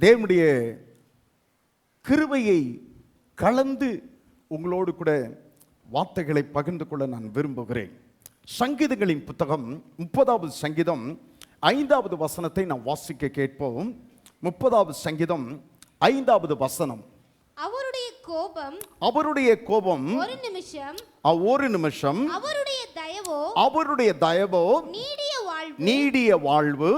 தேவனுடைய கிருபையை கலந்து உங்களோடு கூட வார்த்தைகளை பகிர்ந்து கொள்ள நான் விரும்புகிறேன். சங்கீதங்களின் புத்தகம் 30வது சங்கீதம் 5வது வசனத்தை நாம் வாசிக்க கேட்போம். 30வது சங்கீதம் 5வது வசனம். அவருடைய கோபம் ஒரு நிமிஷம், அவருடைய தயவோ நீடிய வாழ்வு,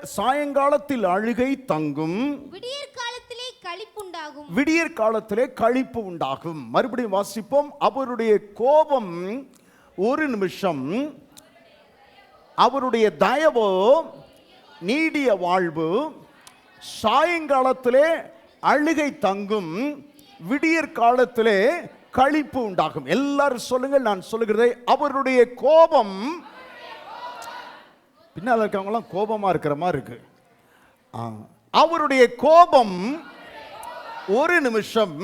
சாயங்காலத்தில் அழுகை தங்கும், விடியற் காலத்திலே களிப்பு உண்டாகும். மறுபடியும் வாசிப்போம். அவருடைய கோபம் ஒரு நிமிஷம், அவருடைய தயவோ நீடிய வாழ்வு, சாயங்காலத்திலே அழுகை தங்கும், விடியற் காலத்திலே களிப்பு உண்டாகும். எல்லாரும் சொல்லுங்கள், நான் சொல்லுகிறதை. அவருடைய கோபம், பின்னால் இருக்கவங்களாம் கோபமா இருக்கிற மாதிரி இருக்கு. அவருடைய கோபம் ஒரு நிமிஷம்,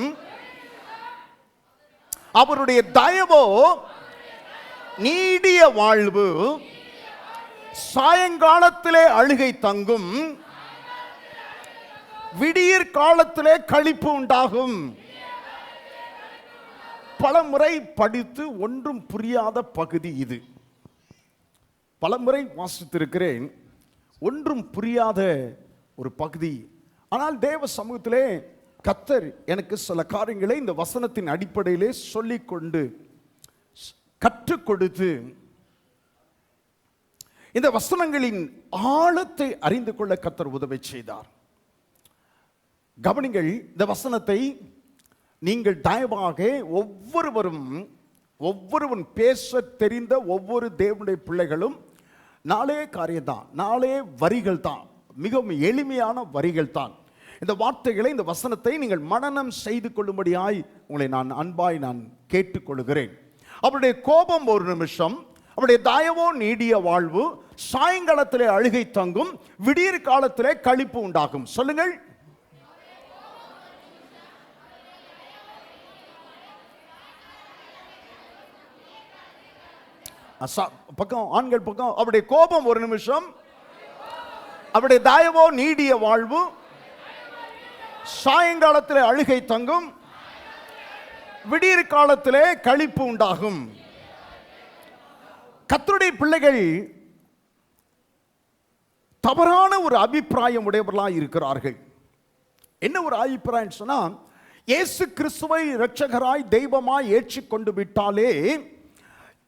அவருடைய தயவோ நீடிய வாழ்வு, சாயங்காலத்திலே அழுகை தங்கும், விடியற் காலத்திலே களிப்பு உண்டாகும். பல முறை படித்து ஒன்றும் புரியாத பகுதி இது. பல முறை வாசித்திருக்கிறேன், ஒன்றும் புரியாத ஒரு பகுதி. ஆனால் தேவ சமூகத்திலே கர்த்தர் எனக்கு சில காரியங்களை இந்த வசனத்தின் அடிப்படையிலே சொல்லிக்கொண்டு கற்றுக் கொடுத்து இந்த வசனங்களின் ஆழத்தை அறிந்து கொள்ள கர்த்தர் உதவி செய்தார். கவனிங்கள், இந்த வசனத்தை நீங்கள் தயவாக ஒவ்வொருவன் பேச தெரிந்த ஒவ்வொரு தேவனுடைய பிள்ளைகளும் நாளே காரியம்தான், நாளே வரிகள் தான், மிகவும் எளிமையான வரிகள் தான். இந்த வார்த்தைகளை, இந்த வசனத்தை நீங்கள் மனனம் செய்து கொள்ளும்படியாய் உங்களை நான் அன்பாய் நான் கேட்டுக்கொள்கிறேன். அவருடைய கோபம் ஒரு நிமிஷம், அவருடைய தயவோ நீடிய வாழ்வு, சாயங்காலத்திலே அழுகை தங்கும், விடியற் காலத்திலே களிப்பு உண்டாகும். சொல்லுங்கள். பக்கம், ஆண்கள் பக்கம். அவருடைய கோபம் ஒரு நிமிஷம், அவருடைய தயவோ நீடிய வாழ்வு, சாயங்காலத்திலே அழுகை தங்கும், விடியற் காலத்திலே களிப்பு உண்டாகும். கர்த்தருடைய பிள்ளைகள் தவறான ஒரு அபிப்பிராயம் உடையவர்களாக இருக்கிறார்கள். என்ன ஒரு அபிப்பிராயம் சொன்னா, இயேசு கிறிஸ்துவை இரட்சகராய் தெய்வமாய் ஏற்றுக்கொண்டு விட்டாலே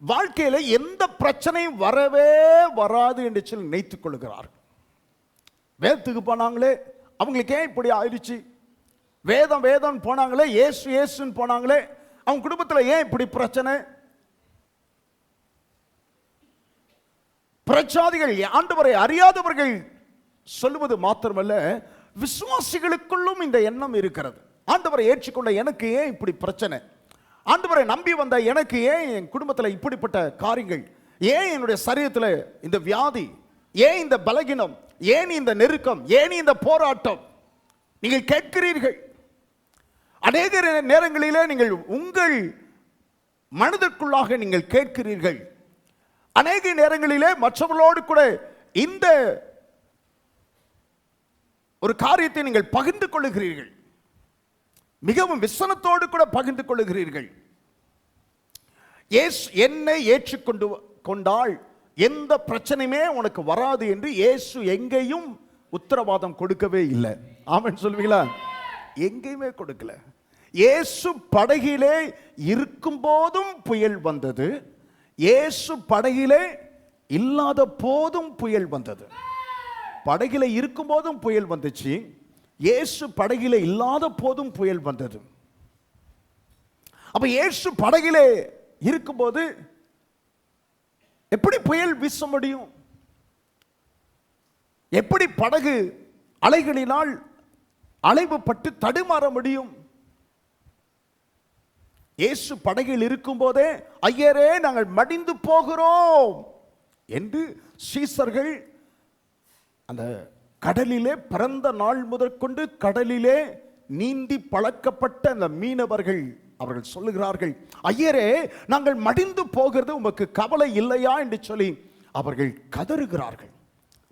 வாழ்க்கையில எந்த பிரச்சனையும் வரவே வராது என்று சொல்லி நினைத்துக் கொள்கிறார்கள். வேதத்துக்கு போனாங்களே, அவங்களுக்கு ஏன் இப்படி ஆயிடுச்சு? வேதம் போனாங்களே, இயேசுன்னு போனாங்களே, அவங்க குடும்பத்தில் ஏன் இப்படி பிரச்சனை? பிரச்சாதிகள், ஆண்டவரை அறியாதவர்கள் சொல்லுவது மாத்திரமல்ல, விசுவாசிகளுக்குள்ளும் இந்த எண்ணம் இருக்கிறது. ஆண்டவரை ஏற்றுக்கொண்ட எனக்கு ஏன் இப்படி பிரச்சனை? ஆண்டவரை நம்பி வந்த எனக்கு ஏன் என் குடும்பத்தில் இப்படிப்பட்ட காரியங்கள்? ஏன் என்னுடைய சரீரத்தில் இந்த வியாதி? ஏன் இந்த பலகீனம்? ஏன் இந்த நெருக்கம்? ஏன் இந்த போராட்டம்? நீங்கள் கேட்கிறீர்கள். அநேக நேரங்களிலே நீங்கள் உங்கள் மனதிற்குள்ளாக நீங்கள் கேட்கிறீர்கள். அநேக நேரங்களிலே மற்றவர்களோடு கூட இந்த ஒரு காரியத்தை நீங்கள் பகிர்ந்து கொள்ளுகிறீர்கள். மிகவும் விசனத்தோடு கூட பகிர்ந்து கொள்ளுகிறீர்கள். என்னை ஏற்றுக்கொண்டு கொண்டால் எந்த பிரச்சனையுமே உனக்கு வராது என்று இயேசு எங்கேயும் உத்தரவாதம் கொடுக்கவே இல்லை. ஆமென் சொல்வீங்களா? எங்கேயுமே கொடுக்கல. இயேசு படகிலே இருக்கும் போதும் புயல் வந்தது, இயேசு படகிலே இல்லாத போதும் புயல் வந்தது. படகில இருக்கும் போதும் புயல் வந்துச்சு, இயேசு படகிலே இல்லாத போதும் புயல் வந்தது. அப்ப இயேசு படகிலே இருக்கும்போது எப்படி புயல் வீச முடியும்? எப்படி படகு அலைகளினால் அலைவுபட்டு தடுமாற முடியும்? இயேசு படகில் இருக்கும் போதே, ஐயரே நாங்கள் மடிந்து போகிறோம் என்று சீசர்கள் அந்த கடலிலே பிறந்த நாள் முதற்கொண்டு கடலிலே நீந்தி பழக்கப்பட்ட அந்த மீனவர்கள் அவர்கள் சொல்லுகிறார்கள், ஐயரே நாங்கள் மடிந்து போகிறது உமக்கு கவலை இல்லையா என்று சொல்லி அவர்கள் கதறுகிறார்கள்.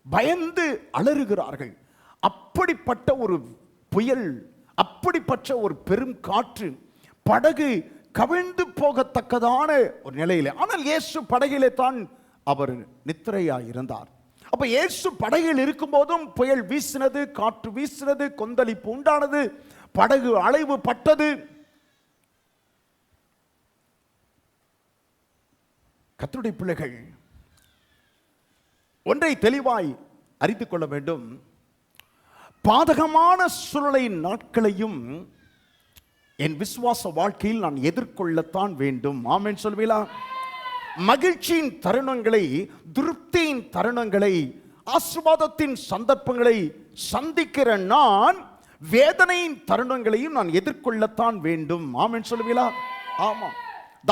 பயந்து அலறுகிறார்கள். அப்படிப்பட்ட ஒரு புயல், அப்படிப்பட்ட ஒரு பெரும் காற்று, படகு கவிழ்ந்து போகத்தக்கதான ஒரு நிலையிலே. ஆனால் இயேசு படகிலே தான் அவர் நித்திரையாய் இருந்தார். அப்ப இயேசு படகில் இருக்கும் போதும் புயல் வீசினது, காற்று வீசினது, கொந்தளிப்பு உண்டானது, படகு அலைவு பட்டது. கர்த்தருடைய பிள்ளைகள் ஒன்றை தெளிவாய் அறிந்து கொள்ள வேண்டும். பாதகமான சூழலை நாட்களையும் என் விசுவாச வாழ்க்கையில் நான் எதிர்கொள்ளத்தான் வேண்டும். ஆமென் சொல்வீங்களா? மகிழ்ச்சியின் தருணங்களை, திருப்தியின் தருணங்களை, ஆசீர்வாதத்தின் சந்தர்ப்பங்களை சந்திக்கிற நான் வேதனையின் தருணங்களையும் நான் எதிர்கொள்ளத்தான் வேண்டும். ஆமென் சொல்வீங்களா? ஆமா.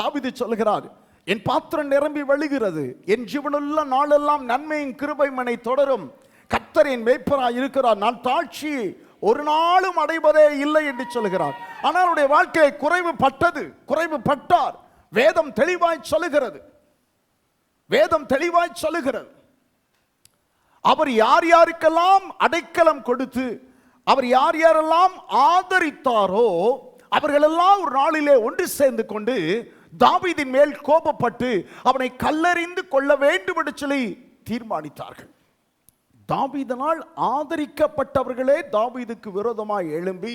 தாவீது சொல்கிறார், என் பாத்திரம் நிரம்பி வழிகிறது, என் ஜீவனுள்ள நாளெல்லாம் நன்மையின் கிருபை மனை தொடரும், கர்த்தர் என் மேய்ப்பராய் இருக்கிறார், நான் தாழ்ச்சி ஒரு நாளும் அடைவதே இல்லை என்று சொல்கிறார். ஆனால் அவருடைய வாழ்க்கையை குறைவு பட்டார். வேதம் தெளிவாய் சொல்லுகிறது. அவர் யார் யாருக்கெல்லாம் அடைக்கலம் கொடுத்து, அவர் யார் யாரெல்லாம் ஆதரித்தாரோ அவர்களெல்லாம் ஒரு நாளிலே ஒன்று சேர்ந்து கொண்டு தாவீதின் மேல் கோபப்பட்டு அவனை கல்லெறிந்து கொள்ள வேண்டும் என்று சொல்லி தீர்மானித்தார்கள். தாவீதினால் ஆதரிக்கப்பட்டவர்களே தாவீதுக்கு விரோதமாய் எழும்பி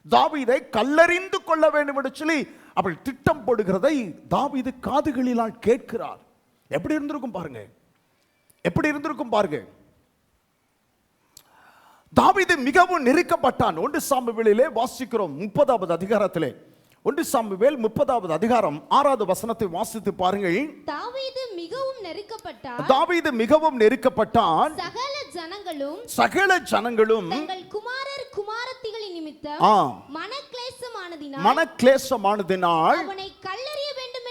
தாவீதை கல்லெறிந்து கொள்ள வேண்டும் என்று சொல்லி அவள் திட்டம் போடுகிறதை தாவீது காதுகளினால் கேட்கிறார். எப்படி இருந்திருக்கும் பாருங்க. தாவீது மிகவும் நெருக்கப்பட்டான். 1 சாமுவேலிலே வாசிக்கிறோம் 30வது அதிகாரத்திலே. 1 சாமுவேல் 30வது அதிகாரம் 6வது வசனத்தை வாசித்து பாருங்கள். தாவீது மிகவும் நெருக்கப்பட்டான். சகல ஜனங்களும் தங்கள் குமாரர் குமாரத்திகளின் நிமித்தம் மனக்லேசமானதினால் அவனை கல்லெறிய வேண்டும்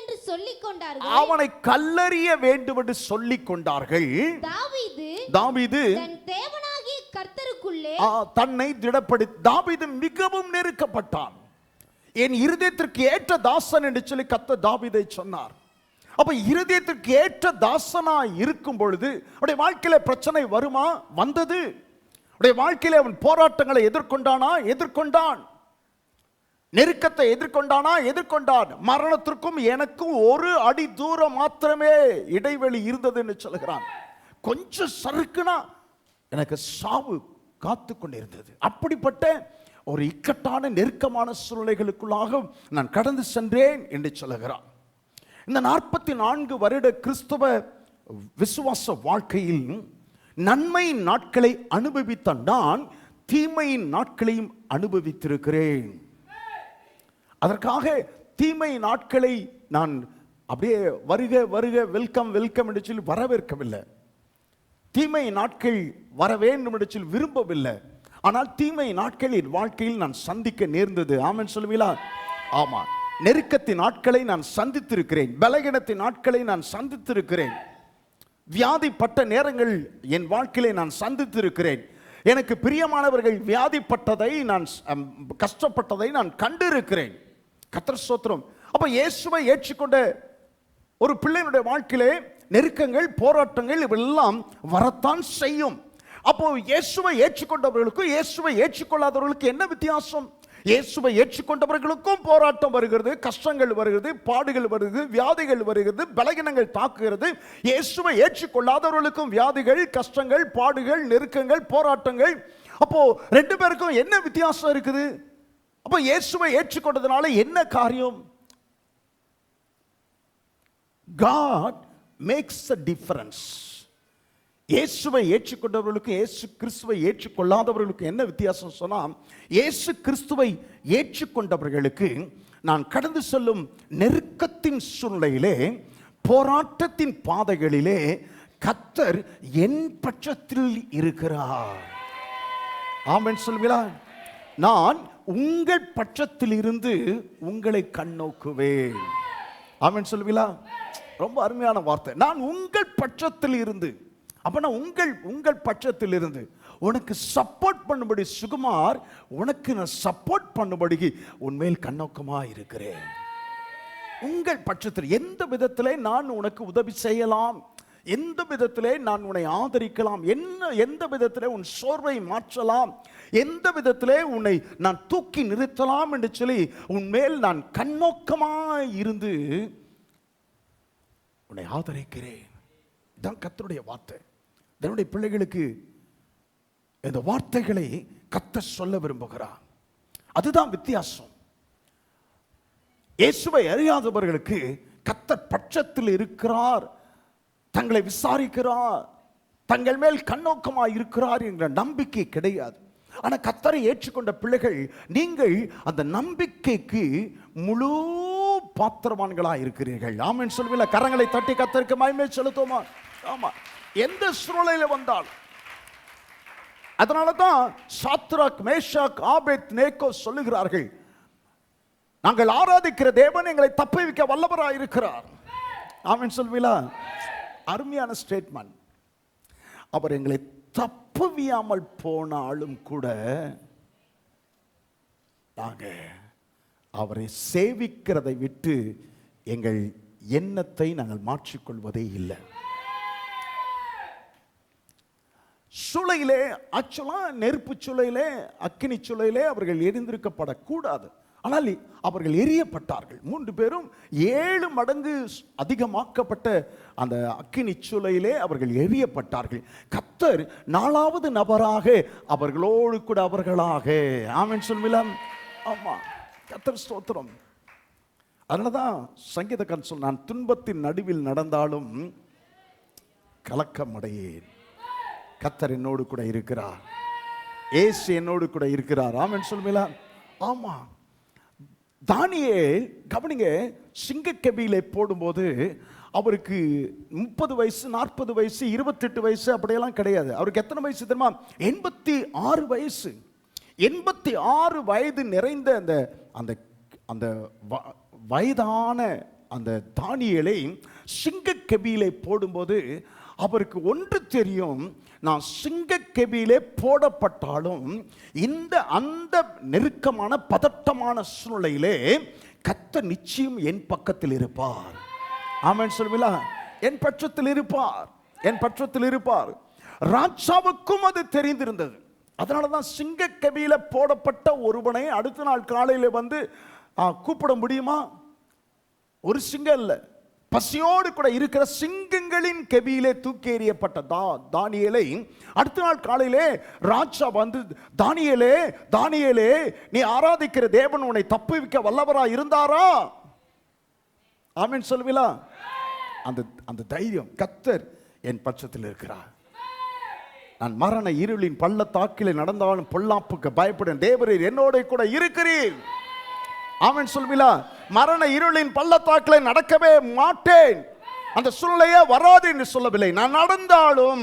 என்று சொல்லிக் கொண்டார்கள். தாவீது தன் தேவனாகிய கர்த்தருக்குள்ளே தன்னை திடப்படுத்தி, தாவீது மிகவும் நெருக்கப்பட்டான். என் இருதயத்திற்கு ஏற்ற தாசன் என்று சொல்லி கர்த்தர் தாவீதை சொன்னார். அப்ப இருதயத்திற்கு ஏற்ற தாசனாய் இருக்கும் பொழுது அவருடைய வாழ்க்கையில பிரச்சனை வருமா? வந்தது. அவருடைய வாழ்க்கையில அவன் போராட்டங்களை எதிர்கொண்டான். நெருக்கத்தை எதிர்கொண்டான். மரணத்திற்கும் எனக்கும் ஒரு அடி தூரம் மாத்திரமே இடைவெளி இருந்தது என்று சொல்கிறான். கொஞ்சம் சறுக்குனா எனக்கு சாவு காத்து கொண்டிருந்தது. அப்படிப்பட்ட ஒரு இக்கட்டான நெருக்கமான சூழ்நிலைகளுக்குள்ளாக நான் கடந்து சென்றேன் என்று சொல்லுகிறான். இந்த 44 வருட கிறிஸ்தவ விசுவாச வாழ்க்கையில் நன்மையின் நாட்களை அனுபவித்த நான் தீமையின் நாட்களையும் அனுபவித்திருக்கிறேன். அதற்காக தீமை நாட்களை நான் அப்படியே வருக வெல்கம் என்று சொல்லி வரவேற்கவில்லை. தீமை நாட்கள் வர வேண்டும் என்று சொல்லி விரும்பவில்லை. ஆனால் தீமை நாட்களின் வாழ்க்கையில் நான் சந்திக்க நேர்ந்தது. ஆமென் சொல்லுவீங்களா? ஆமா. நெருக்கத்தின் நாட்களை நான் சந்தித்திருக்கிறேன். பலகீனத்தின் நாட்களை நான் சந்தித்திருக்கிறேன். வியாதிப்பட்ட நேரங்கள் என் வாழ்க்கையிலே நான் சந்தித்திருக்கிறேன். எனக்கு பிரியமானவர்கள் வியாதிப்பட்டதை, நான் கஷ்டப்பட்டதை நான் கண்டிருக்கிறேன். கர்த்தர் ஸ்தோத்திரம். அப்ப இயேசுவை ஏற்றுக்கொண்ட ஒரு பிள்ளையினுடைய வாழ்க்கையிலே நெருக்கங்கள், போராட்டங்கள் இவெல்லாம் வரத்தான் செய்யும். அப்போ இயேசுவை ஏற்றுக்கொண்டவர்களுக்கும் இயேசுவை ஏற்றுக்கொள்ளாதவர்களுக்கு என்ன வித்தியாசம்? இயேசுவை ஏற்றுக்கொண்டவர்களுக்கும் போராட்டம் வருகிறது, கஷ்டங்கள் வருகிறது, பாடுகள் வருகிறது, வியாதிகள் வருகிறது, பலகீனங்கள் தாக்குகிறது. இயேசுவை ஏற்றுக்கொள்ளாதவர்களுக்கும் வியாதிகள், கஷ்டங்கள், பாடுகள், நெருக்கங்கள், போராட்டங்கள். அப்போ 2 பேருக்கும் என்ன வித்தியாசம் இருக்குது? அப்போ இயேசுவை ஏற்றுக்கொண்டதுனால என்ன காரியம்? God makes a difference. இயேசுவை ஏற்றுக்கொண்டவர்களுக்கு இயேசு கிறிஸ்துவை ஏற்றுக்கொள்ளாதவர்களுக்கு என்ன வித்தியாசம் சொன்னா, இயேசு கிறிஸ்துவை ஏற்றுக்கொண்டவர்களுக்கு நான் கடந்து செல்லும் நெருக்கத்தின் சூழ்நிலையிலே, போராட்டத்தின் பாதைகளிலே கர்த்தர் என் பட்சத்தில் இருக்கிறார். ஆமென் சொல்வீங்களா? நான் உங்கள் பட்சத்தில் இருந்து உங்களை கண்ணோக்குவேன். ஆமென் சொல்வீங்களா? ரொம்ப அருமையான வார்த்தை. நான் உங்கள் பட்சத்தில் இருந்து. அப்ப நான் உங்கள் பட்சத்தில் இருந்து உனக்கு சப்போர்ட் பண்ணும்படி, சுகுமார் உனக்கு நான் சப்போர்ட் பண்ணும்படி உன்மேல் கண்ணோக்கமா இருக்கிறேன். உங்கள் பட்சத்தில் எந்த விதத்திலே நான் உனக்கு உதவி செய்யலாம், எந்த விதத்திலே நான் உன்னை ஆதரிக்கலாம், எந்த விதத்திலே உன் சோர்வை மாற்றலாம், எந்த விதத்திலே உன்னை நான் தூக்கி நிறுத்தலாம் என்று சொல்லி உன்மேல் நான் கண்ணோக்கமாய் இருந்து உன்னை ஆதரிக்கிறேன். இதுதான் கர்த்தருடைய வார்த்தை. என்னுடைய பிள்ளைகளுக்கு இந்த வார்த்தைகளை கர்த்தர் சொல்ல விரும்புகிறார். அதுதான் வித்தியாசம். இயேசுவை அறியாதவர்களுக்கு கர்த்தர் பட்சத்தில் இருக்கிறார், தங்களை விசாரிக்கிறார், தங்கள் மேல் கண்ணோக்கமாக இருக்கிறார் என்ற நம்பிக்கை கிடையாது. ஆனால் கர்த்தரை ஏற்றுக்கொண்ட பிள்ளைகள், நீங்கள் அந்த நம்பிக்கைக்கு முழு பாத்திரவான்களாக இருக்கிறீர்கள். ஆமென் சொல்லுவீங்களா? கரங்களை தட்டி கர்த்தருக்கு மகிமை செலுத்துவோமா? ஆமா, எந்த சூழ்நிலையில வந்தாலும். அதனால தான் சாத்ராக், மேஷாக், ஆபேத் நேகோ சொல்லுகிறார்கள், நாங்கள் ஆராதிக்கிற தேவன் எங்களை தப்புவிக்க வல்லவராக இருக்கிறார். ஆமென் சொல்லுவீங்களா? அருமையான ஸ்டேட்மெண்ட். அவர் எங்களை தப்புவியாமல் போனாலும் கூட நாங்கள் அவரை சேவிக்கிறதை விட்டு எங்கள் எண்ணத்தை நாங்கள் மாற்றிக்கொள்வதே இல்லை. சூளையிலே, ஆக்சுவலா நெருப்பு சூளையிலே, அக்கினி சூளையிலே அவர்கள் எரிந்திருக்கப்படக்கூடாது. ஆனால் அவர்கள் எரியப்பட்டார்கள். 3 பேரும் 7 மடங்கு அதிகமாக்கப்பட்ட அந்த அக்கினி சூளையிலே அவர்கள் எரியப்பட்டார்கள். கர்த்தர் 4வது நபராக அவர்களோடு கூட அவர்களாக. ஆமென் சொல்லுவீங்களா? ஆமா, கர்த்தர் ஸ்தோத்திரம். அதனாலதான் சங்கீதக்காரன் சொன்னான், நான் துன்பத்தின் நடுவில் நடந்தாலும் கலக்கம் அடையேன், கர்த்தர் என்னோடு கூட இருக்கிறார், இயேசு என்னோடு கூட இருக்கிறார். ஆமென் சொல்லுவீங்களா? ஆமா. தானியேல் கவனிங்க, சிங்கக்கெபியிலே போடும்போது அவருக்கு 30 வயசு, 40 வயசு, 28 வயசு அப்படியெல்லாம் கிடையாது. அவருக்கு எத்தனை வயசு தெரியுமா? 86 வயசு. 86 வயது நிறைந்த அந்த அந்த அந்த வயதான அந்த தானியேலை சிங்கக்கெபியிலே போடும்போது அவருக்கு ஒன்று தெரியும், நான் சிங்கக்கெபியிலே போடப்பட்டாலும் இந்த அந்த நெருக்கமான பதட்டமான சூழ்நிலையிலே கர்த்தர் நிச்சயம் என் பக்கத்தில் இருப்பார். ஆமென் சொல்லுவீங்களா? என் பட்சத்தில் இருப்பார், என் பட்சத்தில் இருப்பார். ராஜாவுக்கும் அது தெரிந்திருந்தது. அதனாலதான் சிங்கக்கெபியில போடப்பட்ட ஒருவனை அடுத்த நாள் காலையில வந்து கூப்பிட முடியுமா? ஒரு சிங்கம் இல்லை, பசியோடு கூட இருக்கிற சிங்கங்களின் கெபியிலே தூக்கி எறியப்பட்ட தானியேலை அடுத்த நாள் காலையிலே ராஜா வந்து, தானியேலே, தானியேலே, நீ ஆராதிக்கிற தேவன் உன்னை தப்புவிக்க வல்லவரா இருந்தாரா? ஆமென் சொல்லுவீங்களா? அந்த அந்த தைரியம், கர்த்தர் என் பட்சத்தில் இருக்கிறார், நான் மரண இருளின் பள்ளத்தாக்கிலே நடந்தாலும் பொல்லாப்புக்கு பயப்படும், தேவரீர் என்னோட கூட இருக்கிறீர். ஆமென் சொல்லுவீங்களா? மரண இருளின் பள்ளத்தாக்கிலே நடக்கவே மாட்டேன், அந்த சூழ்நிலையே வராது என்று சொல்லவில்லை. நான் நடந்தாலும்,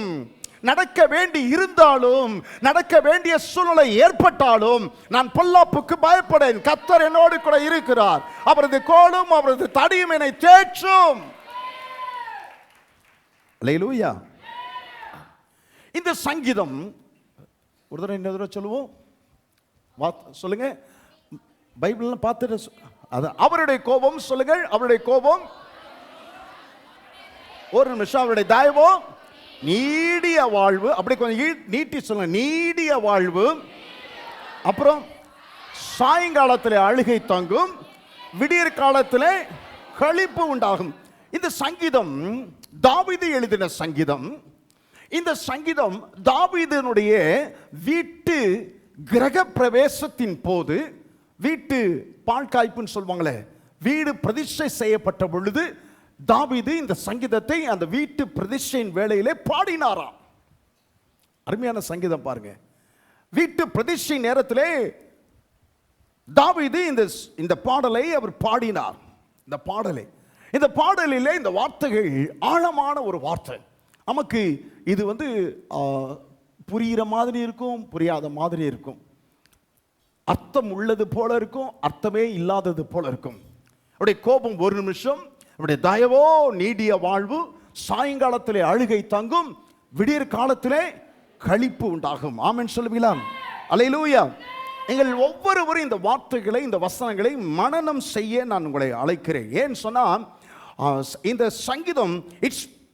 நடக்க வேண்டி இருந்தாலும், நடக்க வேண்டிய சூழ்நிலை ஏற்பட்டாலும் நான் பொல்லாப்புக்கு பயப்படேன், கர்த்தர் என்னோடு கூட இருக்கிறார், அவரது கோலும் அவரது தடியும் என்னை தேற்றும். அல்லேலூயா. இந்த சங்கீதம் ஒரு தடவை இன்னொரு தடவை சொல்லுவோம், சொல்லுங்க. பைபிள் பார்த்துட்டு அவருடைய கோபம் சொல்லுங்கள், அவருடைய கோபம், ஒரு நிமிஷம், அவருடைய தயவோ நீடிய வாழ்வு, அப்படி கொஞ்சம் நீட்டி சொல்லுங்க, நீடிய வாழ்வு. அப்புறம் சாயங்காலத்தில் அழுகை தங்கும், விடியற் காலத்தில் களிப்பு உண்டாகும். இந்த சங்கீதம் தாவீது எழுதின சங்கீதம். இந்த சங்கீதம் தாவீதினுடைய வீட்டு கிரக பிரவேசத்தின் போது, வீட்டு பால் காய்ப்புன்னு சொல்லுவாங்களே, வீடு பிரதிஷ்டை செய்யப்பட்ட பொழுது தாவீது இந்த சங்கீதத்தை அந்த வீட்டு பிரதிஷ்டையின் வேளையிலே பாடினாராம். அருமையான சங்கீதம் பாருங்க. வீட்டு பிரதிஷ்டை நேரத்திலே தாவீது இந்த பாடலை அவர் பாடினார். இந்த பாடலிலே இந்த வார்த்தைகள் ஆழமான ஒரு வார்த்தை. நமக்கு இது வந்து புரிகிற மாதிரி இருக்கும், புரியாத மாதிரி இருக்கும், அர்த்தம் உள்ளது போல இருக்கும், அர்த்தமே இல்லாதது போல இருக்கும். அவருடைய கோபம் ஒரு நிமிஷம், அவருடைய தயவோ நீடிய வாழ்வு, சாயங்காலத்திலே அழுகை தங்கும், விடியற் காலத்திலே களிப்பு உண்டாகும். ஆமென் சொல்லுவீங்களா? அல்லேலூயா. நீங்கள் ஒவ்வொருவரும் இந்த வார்த்தைகளை, இந்த வசனங்களை மனனம் செய்ய நான் உங்களை அழைக்கிறேன். ஏன் சொன்னா, இந்த சங்கீதம்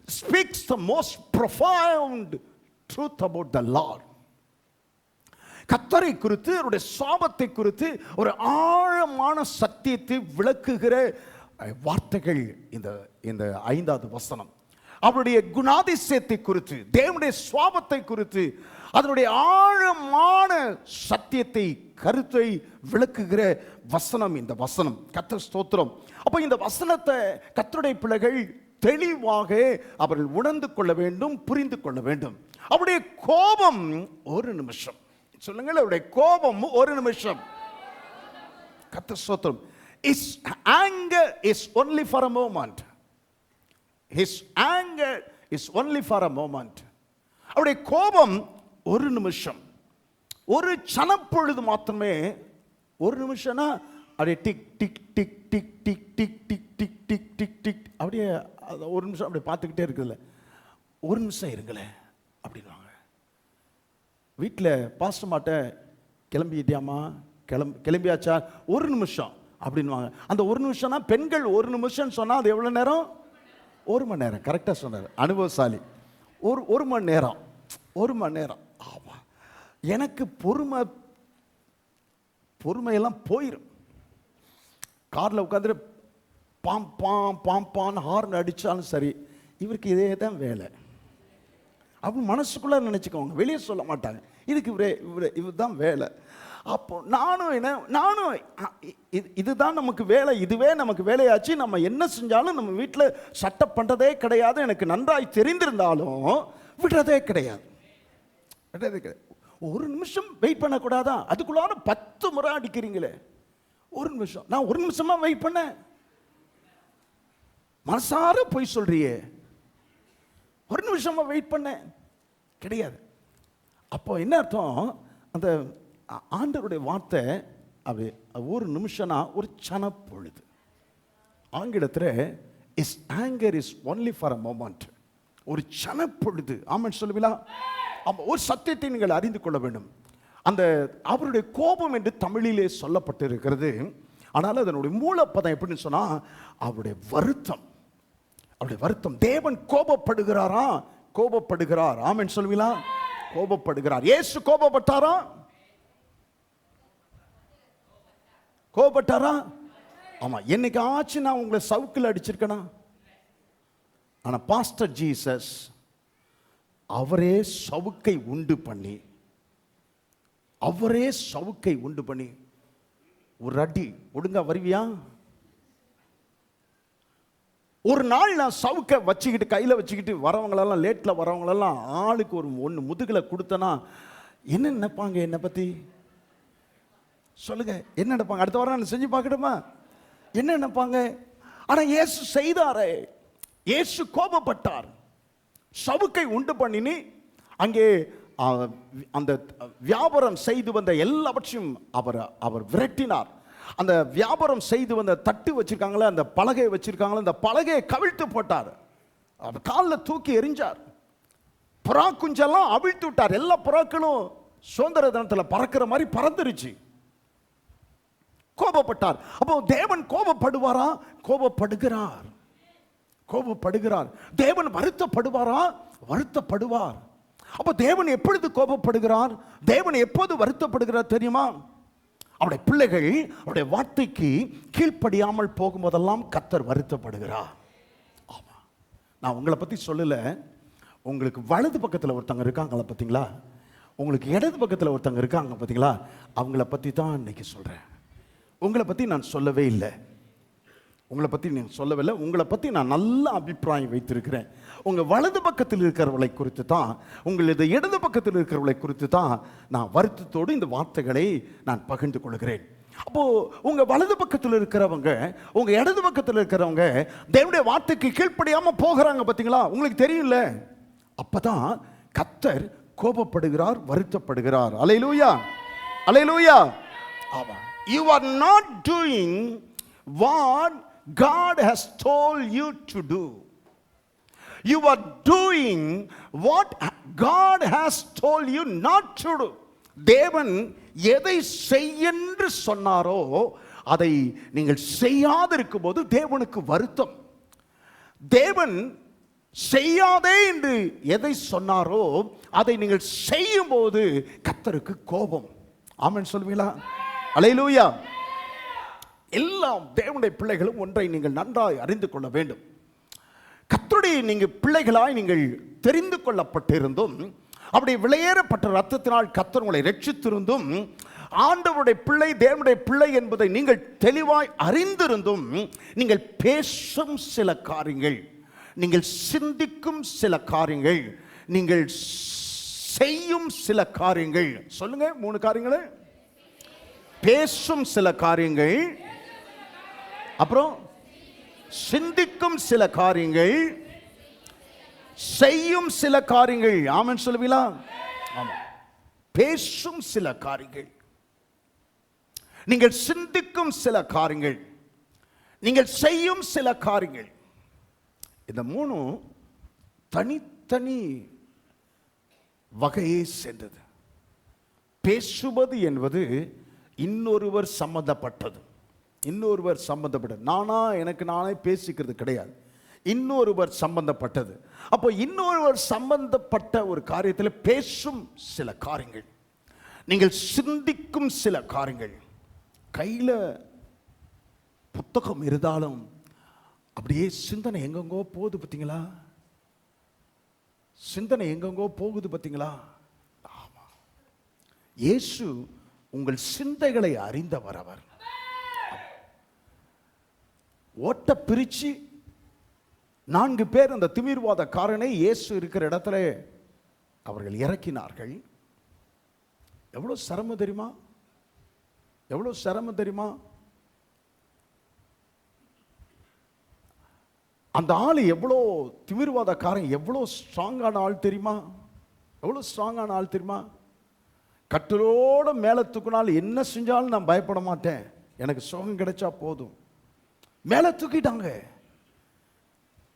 speaks the most profound truth about the Lord. கர்த்தரை குறித்து, அவருடைய சாபத்தை குறித்து ஒரு ஆழமான சத்தியத்தை விளக்குகிற வார்த்தைகள் இந்த 5வது வசனம். அவருடைய குணாதிசயத்தை குறித்து, தேவனுடைய சுவாபத்தை குறித்து, அதனுடைய ஆழமான சத்தியத்தை, கருத்தை விளக்குகிற வசனம் இந்த வசனம். கர்த்தர் ஸ்தோத்திரம். அப்ப இந்த வசனத்தை கர்த்தருடைய பிள்ளைகள் தெளிவாக அவர்கள் உணர்ந்து கொள்ள வேண்டும், புரிந்து கொள்ள வேண்டும். அவருடைய கோபம் ஒரு நிமிஷம், சொல்லுங்கள், அவருடைய கோபம் ஒரு நிமிஷம். கர்த்தர் ஸ்தோத்திரம். His anger is only for a moment. His anger is only for a moment. அவருடைய கோபம் ஒரு நிமிஷம், ஒரு சனப்பொழுது மாத்திரமே. ஒரு நிமிஷம்னா அப்படியே tick tick tick tick tick tick tick tick tick tick tick அப்படியே ஒரு நிமிஷம் அப்படியே பார்த்துக்கிட்டே இருக்குதுல்ல. ஒரு நிமிஷம் இருங்களேன் அப்படின்வாங்க. வீட்டில் பாஸ்டர் மாட்ட கிளம்பிட்டியாமா, கிளம்பியாச்சா, ஒரு நிமிஷம் அப்படின்வாங்க. அந்த ஒரு நிமிஷம்னா பெண்கள் ஒரு நிமிஷம் சொன்னால் அது எவ்வளோ நேரம்? 1 மணி நேரம். கரெக்டாக சொன்னார் அனுபவசாலி. ஒரு மணி நேரம், 1 மணி நேரம். ஆமாம், எனக்கு பொறுமையெல்லாம் போயிடும். காரில் உட்காந்துட்டு பாம் ஹார்ன் அடித்தாலும் சரி, இவருக்கு இதே தான் வேலை. அப்படி மனசுக்குள்ளே நினச்சிக்கோங்க, வெளியே சொல்ல மாட்டாங்க. இதுக்கு இவர் தான் வேலை. அப்போ நானும் இதுதான் நமக்கு வேலை, இதுவே நமக்கு வேலையாச்சு. நம்ம என்ன செஞ்சாலும் நம்ம வீட்டில் சட்டம் பண்ணுறதே கிடையாது. எனக்கு நன்றாய் தெரிந்திருந்தாலும் விடுறதே கிடையாது. ஒரு நிமிஷம் வெயிட் பண்ணக்கூடாதா? அதுக்குள்ளார 10 முறை அடிக்கிறீங்களே. ஒரு நிமிஷம், நான் ஒரு நிமிஷமா வெயிட் பண்ண மனசார போய் சொல்றியே. ஒரு நிமிஷமா வெயிட் பண்ண கிடையாது. அப்போ என்ன அர்த்தம்? அந்த ஆண்டவருடைய வார்த்தை அப்படி ஒரு நிமிஷம்னா ஒரு சனப்பொழுது. ஆங்கிலத்தில் is anger is only for a moment, ஒரு சனப்பொழுது. ஆமாம் சொல்லுவீங்களா? ஆமாம். ஒரு சத்தியத்தை நீங்கள் அறிந்து கொள்ள வேண்டும். அந்த அவருடைய கோபம் என்று தமிழிலே சொல்லப்பட்டு இருக்கிறது. ஆனால் அதனுடைய மூலப்பதம் எப்படின்னு சொன்னா அவருடைய வருத்தம். அவருடைய வருத்தம். தேவன் கோபப்படுகிறாரா? கோபப்படுகிறார். ஆமென் சொல்லுவீங்களா? கோபப்படுகிறார். இயேசு கோபப்பட்டாரா? கோபப்பட்டாரா? ஆமா. என்னைக்கு ஆச்சு நான் உங்களை சவுக்கில் அடிச்சிருக்கேனா? ஆனா பாஸ்டர் ஜீசஸ் அவரே சவுக்கை உண்டு பண்ணி, அவரே சவுக்கை உண்டு பண்ணி, ஒரு அடி ஒழுங்கா வருவியா? ஒரு நாள் நான் சவுக்கை வச்சுக்கிட்டு கையில் வச்சுக்கிட்டு வரவங்களெல்லாம், லேட்டில் வரவங்களெல்லாம் ஆளுக்கு ஒன்று முதுகில் கொடுத்தனா என்ன நினைப்பாங்க என்னை பற்றி? சொல்லுங்க, என்ன நினைப்பாங்க? அடுத்த வாரம் நான் செஞ்சு பார்க்கட்டுமா? என்ன நினைப்பாங்க? ஆனால் இயேசு செய்தாரே. இயேசு கோபப்பட்டார், சவுக்கை உண்டு பண்ணினி அங்கே அந்த வியாபாரம் செய்து வந்த எல்லாவற்றையும் அவர் விரட்டினார். அந்த வியாபாரம் செய்து வந்த தட்டு வச்சிருக்காங்களே, அந்த பலகை வச்சிருக்காங்களே, அந்த பலகையை கவிழ்த்து போட்டார். அவர் காலில் தூக்கி எறிஞ்சார். புறா குஞ்செல்லாம் அவிழ்த்து விட்டார். எல்லா புறாக்களும் சுதந்திர தினத்தில் பறக்கிற மாதிரி பறந்துருச்சு. கோபப்பட்டார். அப்போ தேவன் கோபப்படுவாரா? கோபப்படுகிறார். கோபப்படுகிறார். தேவன் வருத்தப்படுவாரா? வருத்தப்படுவார். அப்போ தேவன் எப்பொழுது கோபப்படுகிறார்? தேவன் எப்போது வருத்தப்படுகிறார் தெரியுமா? அவருடைய பிள்ளைகள் அவருடைய வார்த்தைக்கு கீழ்ப்படியாமல் போகும்போதெல்லாம் கர்த்தர் வருத்தப்படுகிறார். ஆமா, நான் உங்களை பத்தி சொல்லல. உங்களுக்கு வலது பக்கத்தில் ஒருத்தங்க இருக்காங்களா பார்த்தீங்களா? உங்களுக்கு இடது பக்கத்தில் ஒருத்தங்க இருக்காங்க பார்த்தீங்களா? அவங்கள பற்றி தான் இன்னைக்கு சொல்றேன். உங்களை பற்றி நான் சொல்லவே இல்லை. உங்களை பற்றி நீங்கள் சொல்லவே இல்லை. உங்களை பற்றி நான் நல்ல அபிப்பிராயம் வைத்திருக்கிறேன். உங்கள் வலது பக்கத்தில் இருக்கிறவர்களை குறித்து தான், உங்களது இடது பக்கத்தில் இருக்கிறவர்களை குறித்து தான் நான் வருத்தத்தோடு இந்த வார்த்தைகளை நான் பகிர்ந்து கொள்கிறேன். அப்போது உங்கள் வலது பக்கத்தில் இருக்கிறவங்க, உங்கள் இடது பக்கத்தில் இருக்கிறவங்க தேவனுடைய வார்த்தைக்கு கீழ்ப்படியாமல் போகிறாங்க பார்த்தீங்களா? உங்களுக்கு தெரியல. அப்போ தான் கர்த்தர் கோபப்படுகிறார், வருத்தப்படுகிறார். அல்லேலூயா, அல்லேலூயா. ஆமாம். You are not doing what God has told you to do. You are doing what God has told you not to do. தேவன் எதை செய்யென்று சொன்னாரோ அதை நீங்கள் செய்யாதிருக்கும் போது தேவனுக்கு வருத்தம். தேவன் செய்யாதே என்று எதை சொன்னாரோ அதை நீங்கள் செய்யும் போது கர்த்தருக்கு கோபம். ஆமென் சொல்வீங்களா? அல்லேலூயா. எல்லாம் தேவனுடைய பிள்ளைகளும் ஒன்றை நீங்கள் நன்றாய் அறிந்து கொள்ள வேண்டும். கர்த்தருடைய நீங்கள் பிள்ளைகளாய் நீங்கள் தெரிந்து கொள்ளப்பட்டிருந்தும், அப்படி விலையேறப்பட்ட ரத்தத்தினால் கர்த்தர் உங்களை ரட்சித்திருந்தும், ஆண்டவருடைய பிள்ளை தேவனுடைய பிள்ளை என்பதை நீங்கள் தெளிவாய் அறிந்திருந்தும், நீங்கள் பேசும் சில காரியங்கள், நீங்கள் சிந்திக்கும் சில காரியங்கள், நீங்கள் செய்யும் சில காரியங்கள், சொல்லுங்க 3 காரியங்கள். பேசும் சில காரியங்கள், அப்புறம் சிந்திக்கும் சில காரியங்கள், செய்யும் சில காரியங்கள். ஆமென் சொல்லுவீங்களா? ஆமா. பேசும் சில காரியங்கள், நீங்கள் சிந்திக்கும் சில காரியங்கள், நீங்கள் செய்யும் சில காரியங்கள். இந்த 3 தனித்தனி வகையை சேர்ந்தது. பேசுவது என்பது இன்னொருவர் சம்பந்தப்பட்டது. இன்னொருவர் சம்பந்தப்பட்டது. எனக்கு நானே பேசிக்கிறது கிடையாது. இன்னொருவர் சம்பந்தப்பட்டது. அப்போ இன்னொருவர் சம்பந்தப்பட்ட ஒரு காரியத்தில் பேசும் சில காரியங்கள், நீங்கள் சிந்திக்கும் சில காரியங்கள். கையில் புத்தகம் இருந்தாலும் அப்படியே சிந்தனை எங்கெங்கோ போகுது பார்த்தீங்களா? சிந்தனை எங்கெங்கோ போகுது பார்த்தீங்களா? ஆமா. இயேசு உங்கள் சிந்தைகளை அறிந்தவர். அவர் ஓட்ட பிரிச்சு 4 பேர் அந்த திமிர்வாதக்காரனை இயேசு இருக்கிற இடத்துல அவர்கள் இறக்கினார்கள். எவ்வளவு சிரமம் தெரியுமா? எவ்வளவு சிரமம் தெரியுமா? அந்த ஆள் எவ்வளோ திமிர்வாதக்காரன், எவ்வளோ ஸ்ட்ராங்கான ஆள் தெரியுமா? எவ்வளோ ஸ்ட்ராங்கான ஆள் தெரியுமா? கட்டளோட மேலே தூக்கினாலும் என்ன செஞ்சாலும் நான் பயப்பட மாட்டேன், எனக்கு சுகம் கிடைச்சா போதும். மேலே தூக்கிட்டாங்க.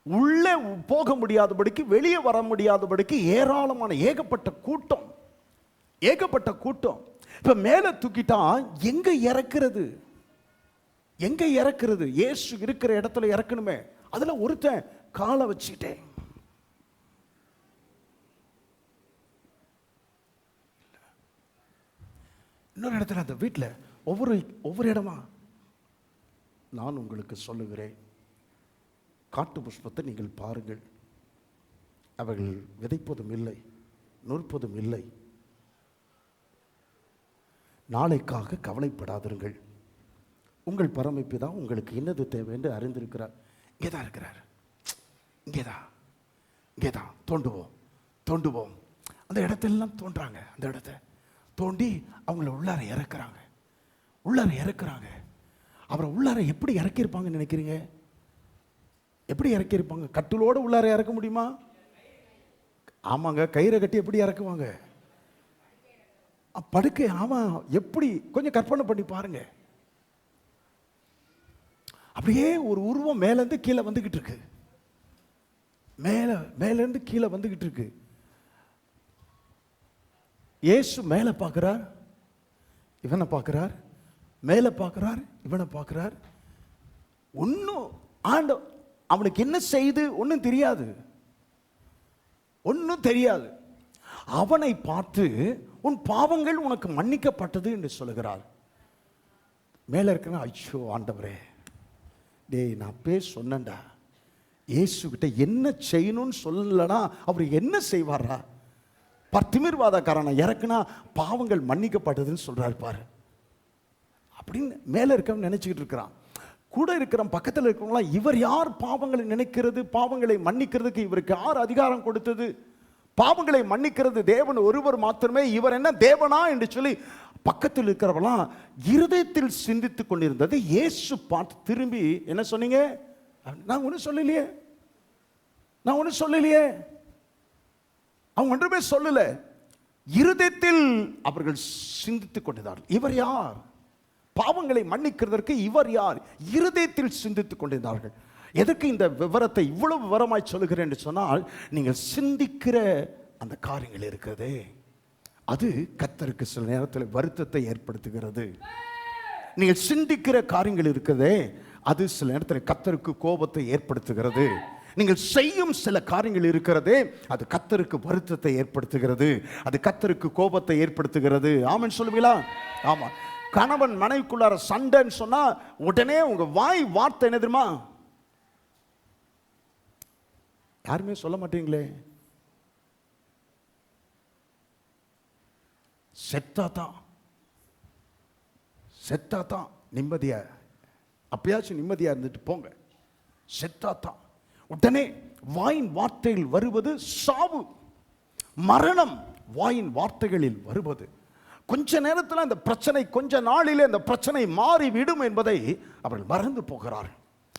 உள்ளே போக முடியாதபடிக்கு, வெளியே வர முடியாதபடிக்கு ஏராளமான ஏகப்பட்ட கூட்டம். இப்ப மேலே தூக்கிட்டா எங்க இறக்குறது? எங்க இறக்குறது? இயேசு இருக்கிற இடத்துல இறக்கணுமே. அதுல ஒருத்தன் காலை வச்சுக்கிட்டேன். இன்னொரு இடத்துல அந்த வீட்டில் ஒவ்வொரு இடமா நான் உங்களுக்கு சொல்லுகிறேன், காட்டு புஷ்பத்தை நீங்கள் பாருங்கள், அவர்கள் விதைப்பதும் இல்லை, நூற்பதும் இல்லை, நாளைக்காக கவலைப்படாதிருங்கள், உங்கள் பரமைப்பு தான் உங்களுக்கு என்னது தேவை என்று அறிந்திருக்கிறார். இங்கேதான் இருக்கிறார், இங்கேதான் தோண்டுவோம். அந்த இடத்தெல்லாம் தோன்றாங்க. அந்த இடத்த தோண்டி அவங்கள உள்ளார இறக்குறாங்க. அவரை உள்ளார எப்படி இறக்கியிருப்பாங்கன்னு நினைக்கிறீங்க? எப்படி இறக்கியிருப்பாங்க? கட்டிலோடு உள்ளார இறக்க முடியுமா? ஆமாங்க, கயிறை கட்டி எப்படி இறக்குவாங்க? படுக்கை. ஆமா, எப்படி? கொஞ்சம் கற்பனை பண்ணி பாருங்க. அப்படியே ஒரு உருவம் மேலேருந்து கீழே வந்துகிட்டு இருக்கு. மேலேருந்து கீழே வந்துகிட்டு இருக்கு. இயேசு மேலே பார்க்கிறார், இவனை பார்க்கிறார், மேலே பார்க்கிறார், இவனை பார்க்கிறார். ஒன்றும் அவனுக்கு என்ன செய்து ஒன்றும் தெரியாது. அவனை பார்த்து உன் பாவங்கள் உனக்கு மன்னிக்கப்பட்டது என்று சொல்லுகிறார். மேலே இருக்கிற, ஐயோ ஆண்டவரே, டேய் நான் சொன்னேன்டா, இயேசு கிட்ட என்ன செய்யணும்னு சொல்லலனா அவர் என்ன செய்வாரா? திமிர்வாதக்காரனை இறக்குனா பாவங்கள் மன்னிக்கப்பட்டதுன்னு சொல்றாரு பாரு அப்படின்னு மேலே இருக்கவன் நினைச்சுக்கிட்டு இருக்கிறான். கூட இருக்கிற பக்கத்தில் இருக்கிறவங்களாம், இவர் யார் பாவங்களை நினைக்கிறது, பாவங்களை மன்னிக்கிறதுக்கு இவருக்கு யார் அதிகாரம் கொடுத்தது? பாவங்களை மன்னிக்கிறது தேவன் ஒருவர் மாத்திரமே, இவர் என்ன தேவனா என்று சொல்லி பக்கத்தில் இருக்கிறவங்களாம் இருதயத்தில் சிந்தித்துக் கொண்டிருந்தது. இயேசு பார்த்து திரும்பி என்ன சொன்னீங்க? நான் ஒன்றும் சொல்லலையே. அவங்க ஒன்றுமே சொல்லல. இருதயத்தில் அவர்கள் சிந்தித்துக் கொண்டிருந்தார்கள். இவர் யார்? பாவங்களை மன்னிக்கிறதற்கு இவர் யார்? இருதயத்தில் சிந்தித்துக் கொண்டிருந்தார்கள். எதற்கு இந்த விவரத்தை இவ்வளவு விவரமாய் சொல்லுகிறேன் என்று சொன்னால், நீங்கள் சிந்திக்கிற அந்த காரியங்கள் இருக்கிறதே, அது கர்த்தருக்கு சில நேரத்தில் வருத்தத்தை ஏற்படுத்துகிறது. நீங்கள் சிந்திக்கிற காரியங்கள் இருக்கிறதே, அது சில நேரத்தில் கர்த்தருக்கு கோபத்தை ஏற்படுத்துகிறது. நீங்கள் செய்யும் சில காரியங்கள் இருக்கிறதே, அது கர்த்தருக்கு வருத்தத்தை ஏற்படுத்துகிறது, அது கர்த்தருக்கு கோபத்தை ஏற்படுத்துகிறது. ஆமென் சொல்லுவீங்களா? ஆமா. கணவன் மனைவிக்குள்ளார சண்டைன்னு சொன்னா உடனே உங்க வாய் வார்த்தை என்ன தெரியுமா? யாருமே சொல்ல மாட்டீங்களே. செத்தாதான் நிம்மதியா, அப்பயாச்சும் நிம்மதியா இருந்துட்டு போங்க. செத்தாதான் உடனே வாயின் வார்த்தையில் வருவது சாவு, மரணம் வாயின் வார்த்தைகளில் வருவது. கொஞ்ச நேரத்தில் அந்த பிரச்சனை, கொஞ்ச நாளிலே அந்த பிரச்சனை மாறிவிடும் என்பதை அவர்கள் மறந்து போகிறார்கள்.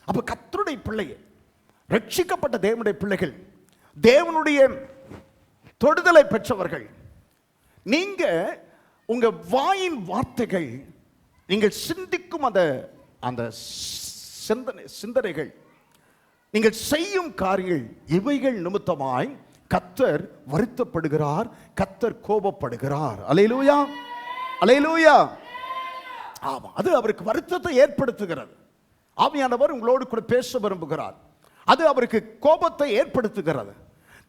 அப்ப கர்த்தருடைய பிள்ளைகள், ரட்சிக்கப்பட்ட தேவனுடைய பிள்ளைகள், தேவனுடைய தொடுதலை பெற்றவர்கள், நீங்க உங்க வாயின் வார்த்தைகள், நீங்கள் சிந்திக்கும் அந்த அந்த சிந்தனைகள், நீங்கள் செய்யும் காரியங்கள், இவைகள் நிமித்தமாய் கர்த்தர் வருத்தப்படுகிறார், கர்த்தர் கோபப்படுகிறார். அல்லேலூயா, அல்லேலூயா. ஆமா, அது அவருக்கு வருத்தத்தை ஏற்படுத்துகிறது. ஆவியானவர் உங்களோடு கூட பேச விரும்புகிறார். அது அவருக்கு கோபத்தை ஏற்படுத்துகிறது.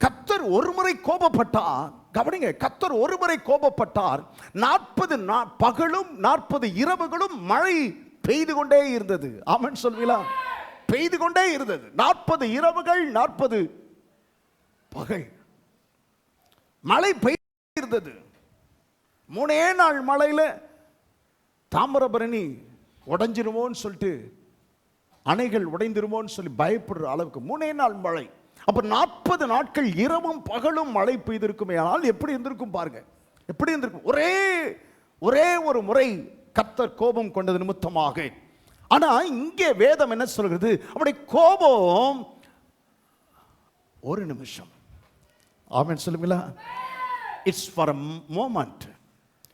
கர்த்தர் ஒருமுறை கோபப்பட்டார். கவனிங்க, கர்த்தர் ஒருமுறை கோபப்பட்டார். 40 பகலும் 40 இரவுகளும் மழை பெய்து கொண்டே இருந்தது. ஆமென் சொல்வீங்களா? பெய்து கொண்டே இருந்தது. 40 இரவுகள் 40 பகல் மழை பெய்து இருந்தது. 3 நாள் மழையில தாமிரபரணி உடைஞ்சிருமோன்னு சொல்லிட்டு, அணைகள் உடைந்திருமோன்னு சொல்லி பயப்படுற அளவுக்கு 3 நாள் மழை. அப்ப 40 நாட்கள் இரவும் பகலும் மழை பெய்திருக்குமே, ஆனால் எப்படி இருந்திருக்கும் பாருங்க, எப்படி இருந்திருக்கும். ஒரே ஒரு முறை கர்த்தர் கோபம் கொண்டது நிமித்தமாக. ஆனா இங்கே வேதம் என்ன சொல்கிறது? அப்படி கோபம் ஒரு நிமிஷம். ஆமென் சொல்லுங்களா? It's for a moment.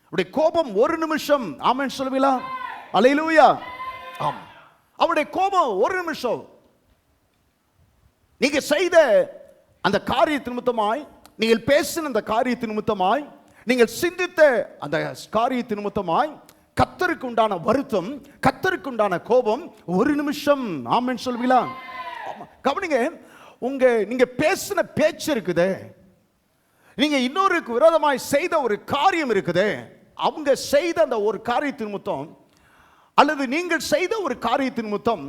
அவருடைய கோபம் ஒரு நிமிஷம். ஆமென் சொல்லுங்களா? அல்லேலூயா. ஆம், அவருடைய கோபம் ஒரு நிமிஷம். நீங்க செய்த அந்த காரியத்தின் நிமித்தமாய், நீங்கள் பேசின அந்த காரியத்தின் நிமித்தமாய், நீங்கள் சிந்தித்த அந்த காரியத்தின் நிமித்தமாய் கர்த்தருக்கு உண்டான வருத்தம், கர்த்தருக்கு உண்டான கோபம் ஒரு நிமிஷம். ஆமென் சொல்லுவீங்களா? கவனிங்க, நீங்க பேசின பேச்சு இருக்குதே, நீங்க இன்னொருக்கு விரோதமாய் செய்த ஒரு காரியம் இருக்குதே, அவங்க செய்த அந்த ஒரு காரியத்தின் நிமித்தம், அல்லது நீங்கள் செய்த ஒரு காரியத்தின் நிமித்தம்,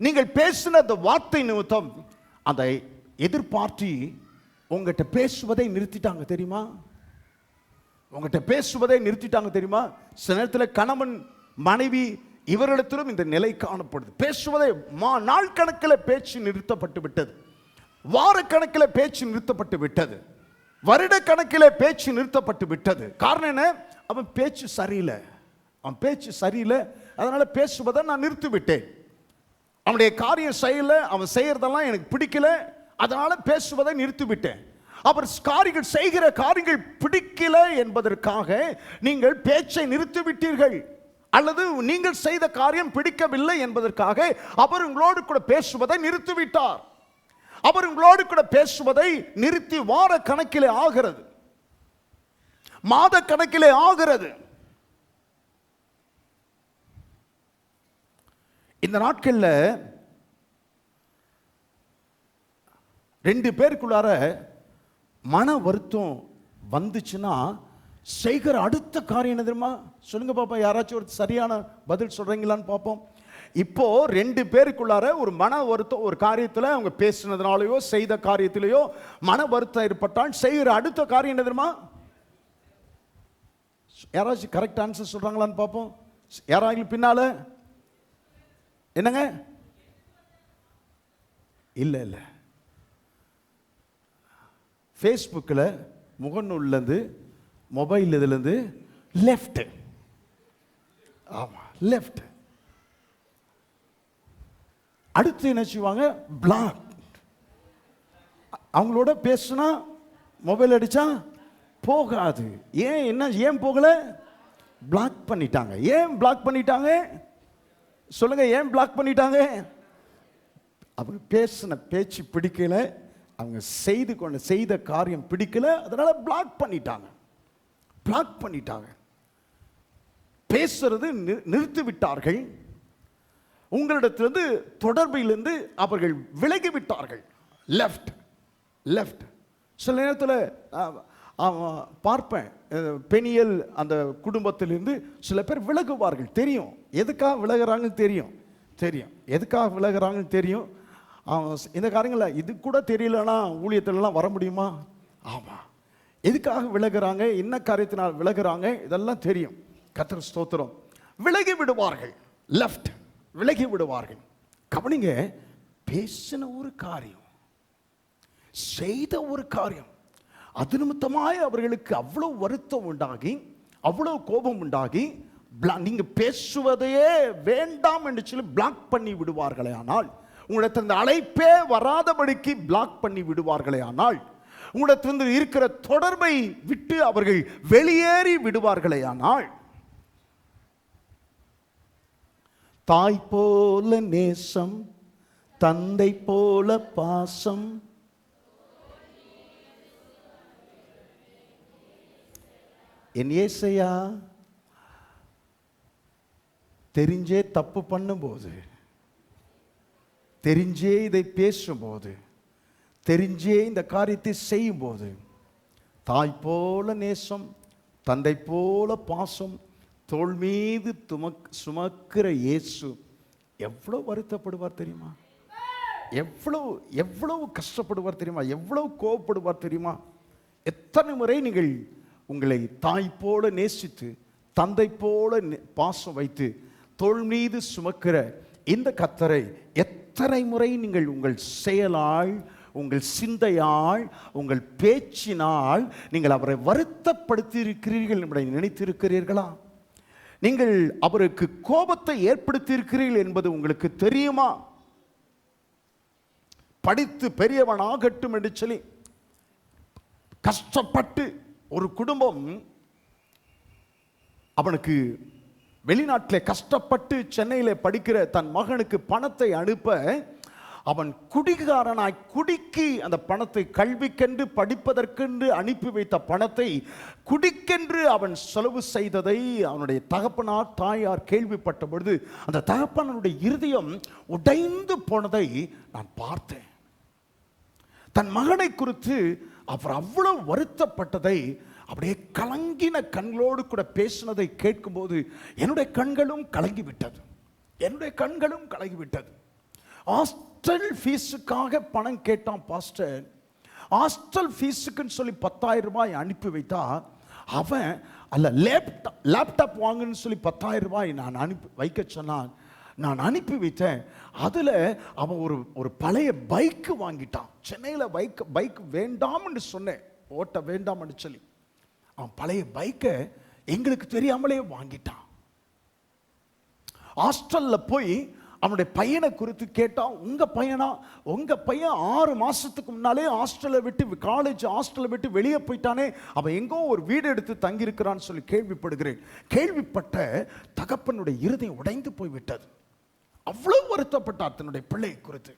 நீங்கள் பேசின அந்த வார்த்தை நிமித்தம், அந்த எதிர்பார்த்தி உங்ககிட்ட பேசுவதை நிறுத்திட்டாங்க தெரியுமா? உங்ககிட்ட பேசுவதை நிறுத்திட்டாங்க தெரியுமா? சில நேரத்தில் கணவன் மனைவி இவரிடத்திலும் இந்த நிலை காணப்படுது. பேசுவதை நாள் கணக்கில் பேச்சு நிறுத்தப்பட்டு விட்டது, வார கணக்கில் பேச்சு நிறுத்தப்பட்டு விட்டது, வருட கணக்கில் பேச்சு நிறுத்தப்பட்டு விட்டது. காரணம் என்ன? அவன் பேச்சு சரியில்லை, அவன் பேச்சு சரியில்லை, அதனால பேசுவதை நான் நிறுத்தி விட்டேன். அவனுடைய காரியம் செய்யல, அவன் செய்யறதெல்லாம் எனக்கு பிடிக்கல, அதனால பேசுவதை நிறுத்திவிட்டேன். அவர் காரியங்கள் செய்கிற காரியங்கள் பிடிக்கல என்பதற்காக நீங்கள் பேச்சை நிறுத்திவிட்டீர்கள், அல்லது நீங்கள் செய்த காரியம் பிடிக்கவில்லை என்பதற்காக அவர் உங்களோடு கூட பேசுவதை நிறுத்திவிட்டார். அவர் உங்களோடு கூட பேசுவதை நிறுத்தி வார கணக்கிலே ஆகிறது, மாத கணக்கிலே ஆகிறது. இந்த நாட்கள்ல 2 பேருக்குள்ளார மன வருத்தம் வந்துச்சுன்னா செய்கிற அடுத்த காரியம் என்ன தெரியுமா? சொல்லுங்க பாப்பா, யாராச்சும் ஒரு சரியான பதில் சொல்றீங்களான்னு பார்ப்போம். இப்போ 2 பேருக்குள்ளார ஒரு மன வருத்தம், ஒரு காரியத்தில் அவங்க பேசினதுனாலயோ செய்த காரியத்திலேயோ மன வருத்தம் ஏற்பட்டால் செய்கிற அடுத்த காரியம் என்ன தெரியுமா? யாராச்சும் கரெக்ட் ஆன்சர் சொல்றாங்களான்னு பார்ப்போம். யாராச்சும் பின்னால என்னங்க? இல்லை இல்லை, ஃபேஸ்புக்கில் முகநூல்லேருந்து மொபைல் இதுலேருந்து லெஃப்ட். ஆமாம், லெஃப்ட். அடுத்து என்ன செய்வாங்க? பிளாக். அவங்களோட பேசுனா மொபைல் அடித்தா போகாது. ஏன் போகல? பிளாக் பண்ணிட்டாங்க. ஏன் பிளாக் பண்ணிட்டாங்க? சொல்லுங்க, ஏன் பிளாக் பண்ணிட்டாங்க? அவங்க பேசின பேச்சு பிடிக்கல, அவங்க செய்த காரியம் பிடிக்கல, அதனால பிளாக் பண்ணிட்டாங்க. பிளாக் பண்ணிட்டாங்க, பேசுறது நிறுத்தி விட்டார்கள். உங்களிடத்திலிருந்து தொடர்பிலிருந்து அவர்கள் விலகி விட்டார்கள். Left left. சில நேரத்தில் பார்ப்பேன், பெனியல் அந்த குடும்பத்திலிருந்து சில பேர் விலகுவார்கள். தெரியும் எதுக்காக விலகுறாங்கன்னு தெரியும், எதுக்காக விலகுறாங்கன்னு தெரியும். இந்த காரியங்கள இது கூட தெரியலன்னா ஊழியத்திலலாம் வர முடியுமா? ஆமாம். எதுக்காக விலகுறாங்க, என்ன காரியத்தினால் விலகுறாங்க, இதெல்லாம் தெரியும். கர்த்தர் ஸ்தோத்திரம். விலகி விடுவார்கள், லெஃப்ட் விலகி விடுவார்கள். கவனிங்க, பேசின ஒரு காரியம், செய்த ஒரு காரியம், அது நிமித்தமாய் அவர்களுக்கு அவ்வளவு வருத்தம் உண்டாகி, அவ்வளவு கோபம் உண்டாகி, நீங்க பேசுவதையே வேண்டாம் என்று சொல்லி பிளாக் பண்ணி விடுவார்களே ஆனால், உங்களிடத்திலிருந்து அழைப்பே வராதபடிக்கு பிளாக் பண்ணி விடுவார்களே ஆனால், உங்களிடத்திலிருந்து இருக்கிற தொடர்பை விட்டு அவர்கள் வெளியேறி விடுவார்களே ஆனால், தாய் போல நேசம், தந்தை போல பாசம், என் ஏசையா தெரிஞ்சே தப்பு பண்ணும்போது, தெரிஞ்சே இதை பேசும்போது, தெரிஞ்சே இந்த காரியத்தை செய்யும்போது, தாய் போல நேசம், தந்தை போல பாசம், தோள் மீது சுமக்கிற இயேசு எவ்வளவு வருத்தப்படுவார் தெரியுமா? எவ்வளவு எவ்வளவு கஷ்டப்படுவார் தெரியுமா? எவ்வளவு கோபப்படுவார் தெரியுமா? எத்தனை முறை நீங்கள் உங்களை தாய் போல நேசித்து, தந்தை போல பாசம் வைத்து, தோள் மீது சுமக்கிற இந்த கர்த்தரை எத்தனை முறை நீங்கள் உங்கள் செயலால், உங்கள் சிந்தையால், உங்கள் பேச்சினால் நீங்கள் அவரை வருத்தப்படுத்தி இருக்கிறீர்கள் என்பதை நினைத்திருக்கிறீர்களா? நீங்கள் அவருக்கு கோபத்தை ஏற்படுத்தி இருக்கிறீர்கள் என்பது உங்களுக்கு தெரியுமா? படித்து பெரியவன் ஆகட்டும் என்று சொல்லி கஷ்டப்பட்டு ஒரு குடும்பம் அவனுக்கு வெளிநாட்டில் கஷ்டப்பட்டு சென்னையில் படிக்கிற தன் மகனுக்கு பணத்தை அனுப்ப, அவன் குடிகாரனாய் குடிக்கி அந்த பணத்தை கல்விக்கென்று படிப்பதற்கென்று அனுப்பி வைத்த பணத்தை குடிக்கென்று அவன் செலவு செய்ததை அவனுடைய தகப்பனார் தாயார் கேள்விப்பட்ட பொழுது அந்த தகப்பனுடைய இருதயம் உடைந்து போனதை நான் பார்த்தேன். தன் மகனை குறித்து அவர் அவ்வளவு வருத்தப்பட்டதை, அப்படியே கலங்கின கண்களோடு கூட பேசினதை கேட்கும்போது என்னுடைய கண்களும் கலங்கிவிட்டது, என்னுடைய கண்களும் கலங்கிவிட்டது. ஹாஸ்டல் ஃபீஸுக்காக பணம் கேட்டான் பாஸ்டர். ஹாஸ்டல் ஃபீஸுக்குன்னு சொல்லி 10,000 ரூபாய் அனுப்பி வைத்தா, அவன் அல்ல லேப்டாப் வாங்குன்னு சொல்லி 10,000 ரூபாய் நான் அனுப்பி வைக்க சொன்னான். நான் அனுப்பி வைத்தேன். அதில் அவன் ஒரு பழைய பைக்கு வாங்கிட்டான். சென்னையில் பைக் வேண்டாம்னு சொன்னேன், ஓட்ட வேண்டாம்னு சொல்லி. அவன் பழைய பைக்கை எங்களுக்கு தெரியாமலே வாங்கிட்டான். ஹாஸ்டலில் போய் அவனுடைய பையனை குறித்து கேட்டான். உங்கள் பையனா? உங்கள் பையன் 6 மாதத்துக்கு முன்னாலே ஹாஸ்டலை விட்டு, காலேஜ் ஹாஸ்டலை விட்டு வெளியே போயிட்டானே, அவன் எங்கோ ஒரு வீடு எடுத்து தங்கியிருக்கிறான்னு சொல்லி கேள்விப்படுகிறேன். கேள்விப்பட்ட தகப்பனுடைய இருதயம் உடைந்து போய்விட்டது. அவ்வளவு வருத்தப்பட்டார் தன்னுடைய பிள்ளை குறித்து.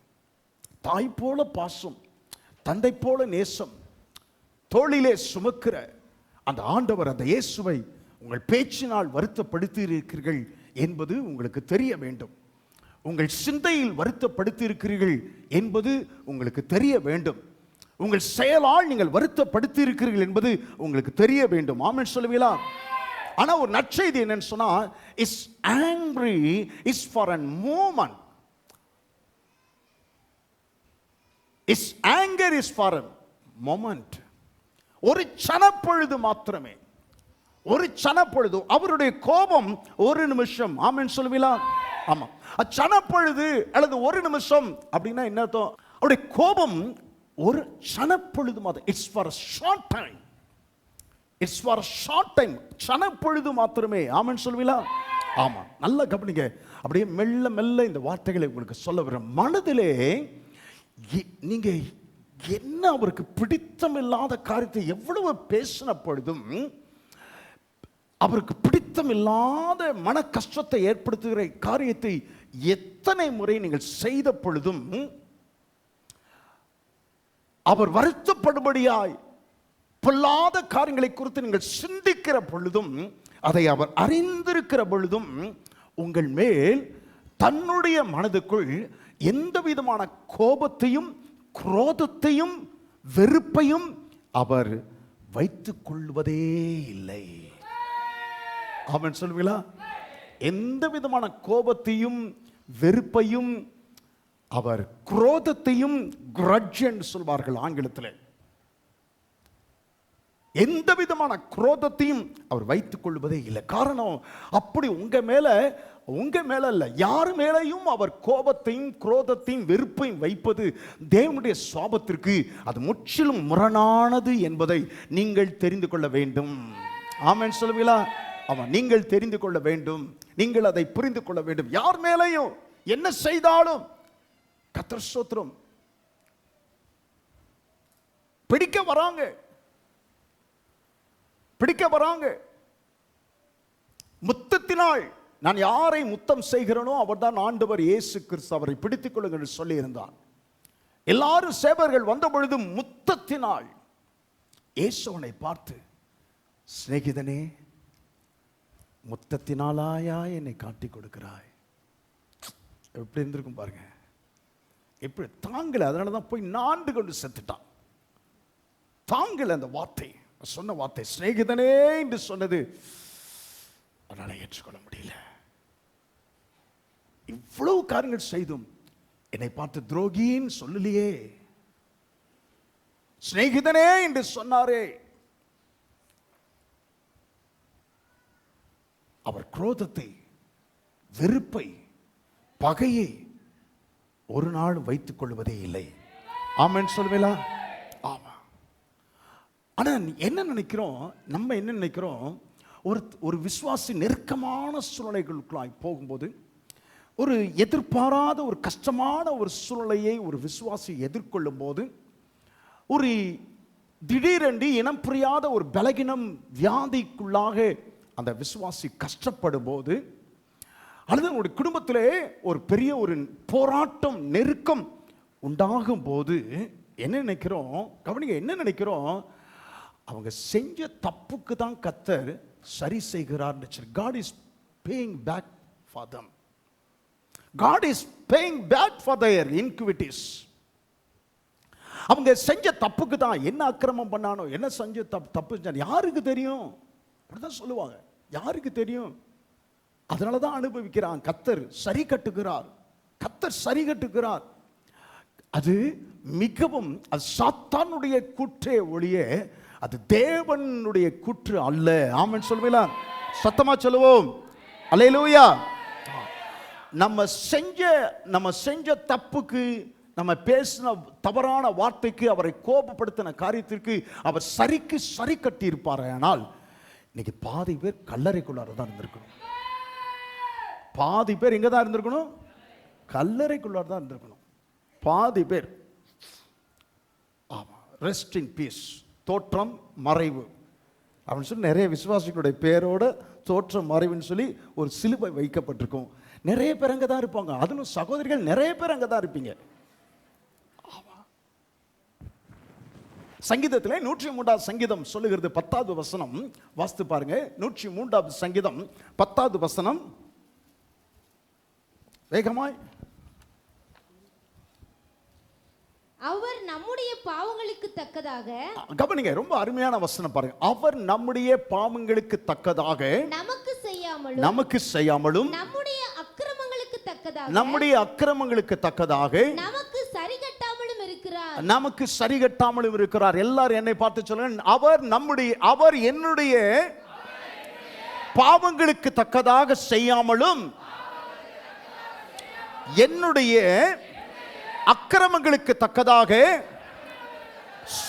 தாய் போல பாசம், தந்தை போல நேசம், தோளிலே சுமக்கிற அந்த ஆண்டவர், அந்த இயேசுவை உங்கள் பேச்சினால் வருத்தப்படுத்தி இருக்கிறீர்கள் என்பது உங்களுக்கு தெரிய வேண்டும். உங்கள் சிந்தையில் வருத்தப்படுத்தி இருக்கிறீர்கள் என்பது உங்களுக்கு தெரிய வேண்டும். உங்கள் செயலால் நீங்கள் வருத்தப்படுத்தி இருக்கிறீர்கள் என்பது உங்களுக்கு தெரிய வேண்டும். ஆமென் சொல்லுவீங்களா? ஆனா ஒரு நற்செய்தி என்னன்னு சொன்னா, is angry is for a moment. Is anger is for a moment. ஒரு சனப்பொழுது மாத்திரமே, ஒரு சனப்பொழுது. அவருடைய கோபம் ஒரு நிமிஷம். ஆமென் சொல்லுவீங்களா? ஆமா. சனப்பொழுது அல்லது ஒரு நிமிஷம் அப்படின்னா என்ன அர்த்தம்? அவருடைய கோபம் ஒரு சனப்பொழுது மாத்திரம். It's for a short time. It's for a short time. சனப்பொழுது மாத்திரமே. ஆமென் சொல்லுவீங்களா? ஆமா. நல்ல கவனிங்க. அப்படியே மெல்ல மெல்ல இந்த வார்த்தைகளை உங்களுக்கு சொல்ல வரும். மனதிலே நீங்க என்ன அவருக்கு பிடித்தமில்லாத காரியத்தை எவ்வளவு பேசின பொழுதும், அவருக்கு பிடித்தமில்லாத மன கஷ்டத்தை ஏற்படுத்துகிற காரியத்தை எத்தனை முறை நீங்கள் செய்த பொழுதும், அவர் வருத்தப்படும்படியாய் பொல்லாத காரியங்களை குறித்து நீங்கள் சிந்திக்கிற பொழுதும், அதை அவர் அறிந்திருக்கிற பொழுதும், உங்கள் மேல் தன்னுடைய மனதுக்குள் எந்த விதமான கோபத்தையும் குரோதத்தையும் வெறுப்பையும் அவர் வைத்துக் கொள்வதே இல்லை. ஆமென் சொல்வீங்களா? எந்த விதமான கோபத்தையும் வெறுப்பையும் அவர், குரோதத்தையும் grudge என்று சொல்வார்கள் ஆங்கிலத்தில், எந்த விதமான குரோதத்தையும் அவர் வைத்துக் கொள்வதே இல்லை. காரணம், அப்படி உங்க மேல இல்ல, யார் மேலையும் அவர் கோபத்தையும் குரோதத்தையும் வெறுப்பையும் வைப்பது தேவனுடைய சுபாவத்திற்கு அது முற்றிலும் முரணானது என்பதை நீங்கள் தெரிந்து கொள்ள வேண்டும். ஆமென் சொல்லுவீங்களா? ஆமா, நீங்கள் தெரிந்து கொள்ள வேண்டும், நீங்கள் அதை புரிந்து கொள்ள வேண்டும். யார் மேலையும் என்ன செய்தாலும் கர்த்தர் ஸ்தோத்திரம், பிடிக்க வராங்க. முத்தத்தினால் நான் யாரை முத்தம் செய்கிறேனோ அவர்தான் ஆண்டவர் இயேசு கிறிஸ்து, அவரை பிடித்துக் கொள்ளுங்கள் என்று சொல்லி இருந்தார். எல்லாரும் சேவர்கள் வந்த பொழுது முத்தத்தினால் இயேசுவனை பார்த்து, சிநேகிதனே, முத்தத்தினாலாயா என்னை காட்டி கொடுக்கிறாய்? எப்படி இருந்திருக்கும் பாருங்க. எப்படி தாங்கல, அதனாலதான் போய் நாண்டு கொண்டு செத்துட்டான். தாங்கல அந்த வார்த்தை, சொன்ன வார்த்தை சிநேகிதனே என்று சொன்னது அதனால ஏற்றுக்கொள்ள முடியல. இவ்வளவு காரியங்கள் செய்தும் என்னை பார்த்து துரோகின்னு சொல்லலையே, சிநேகிதனே என்று சொன்னாரே. அவர் குரோதத்தை, வெறுப்பை, பகையை ஒரு நாள் வைத்துக் கொள்வதே இல்லை. ஆமென் சொல்லுவீங்களா? ஆமா. ஆனா என்ன நினைக்கிறோம், நம்ம என்ன நினைக்கிறோம், ஒரு விசுவாசி நெருக்கமான சூழ்நிலைகளுக்குள்ளாய் போகும்போது, ஒரு எதிர்பாராத ஒரு கஷ்டமான ஒரு சூழ்நிலையை ஒரு விசுவாசி எதிர்கொள்ளும் போது, ஒரு திடீரென்று இனம் புரியாத ஒரு பலகீனம் வியாதிக்குள்ளாக அந்த விசுவாசி கஷ்டப்படும் போது, அல்லது உங்களுடைய குடும்பத்திலே ஒரு பெரிய ஒரு போராட்டம் நெருக்கம் உண்டாகும் போது என்ன நினைக்கிறோம், கவனிங்க, என்ன நினைக்கிறோம், அவங்க செஞ்ச தப்புக்கு தான் கர்த்தர் சரி செய்கிறார். God is paying back for them. God is paying back for their iniquities. அவங்க செஞ்ச தப்புக்கு தான், என்ன அக்கிரமம் பண்ணானோ, என்ன செஞ்ச தப்பு யாருக்கு தெரியும்? அப்படிதான் சொல்லுவாங்க, யாருக்கு தெரியும்? அதனால தான் அனுபவிக்கிறான். கர்த்தர் சரி கட்டுகிறார். அது மிகவும், அது சாத்தானுடைய கூற்றே ஒழிய அது தேவனுடைய கூற்று அல்ல. ஆமென் சொல்லுவீங்களா? சத்தமா சொல்லுவோம் அல்லேலூயா. நம்ம செஞ்ச தப்புக்கு, நம்ம பேசின தவறான வார்த்தைக்கு, அவரை கோபப்படுத்தின காரியத்திற்கு அவர் சரி கட்டி இருப்பார். ஆனால் இன்னைக்கு பாதி பேர் கல்லறைக்குள்ளார தான் இருந்திருக்கணும். பாதி பேர் எங்க தான் இருந்திருக்கணும்? கல்லறைக்குள்ளார தான் இருந்திருக்கணும். பாதி பேர். ஆமா, ரெஸ்ட் இன் பீஸ், தோற்றம் மறைவு அப்படின்னு சொல்லி நிறைய விசுவாசிகளுடைய பேரோட தோற்றம் மறைவுன்னு சொல்லி ஒரு சிலுவை வைக்கப்பட்டிருக்கும். நிறைய பேர் அங்கே தான் இருப்பாங்க. அதுவும் சகோதரிகள் நிறைய பேர் அங்கே தான் இருப்பீங்க. சங்கீதத்தில் 103வது சங்கீதம் சொல்லுகிறது 10வது வசனம் வாசித்து பாருங்க. 103வது சங்கீதம் 10வது வசனம் வேகமாய். அவர் நம்முடைய பாவங்களுக்கு தக்கதாக, கவனிங்க, ரொம்ப அருமையான வசனம் பாருங்க. அவர் நம்முடைய பாவங்களுக்கு தக்கதாக நமக்கு செய்யாமலும் நம்முடைய அக்கிரமங்களுக்கு தக்கதாக நமக்கு சரிகட்டாமலும் இருக்கிறார். எல்லாரும் என்னை பார்த்து சொல்லுங்க, அவர் என்னுடைய பாவங்களுக்கு தக்கதாக செய்யாமலும் என்னுடைய அக்கிரமங்களுக்கு தக்கதாக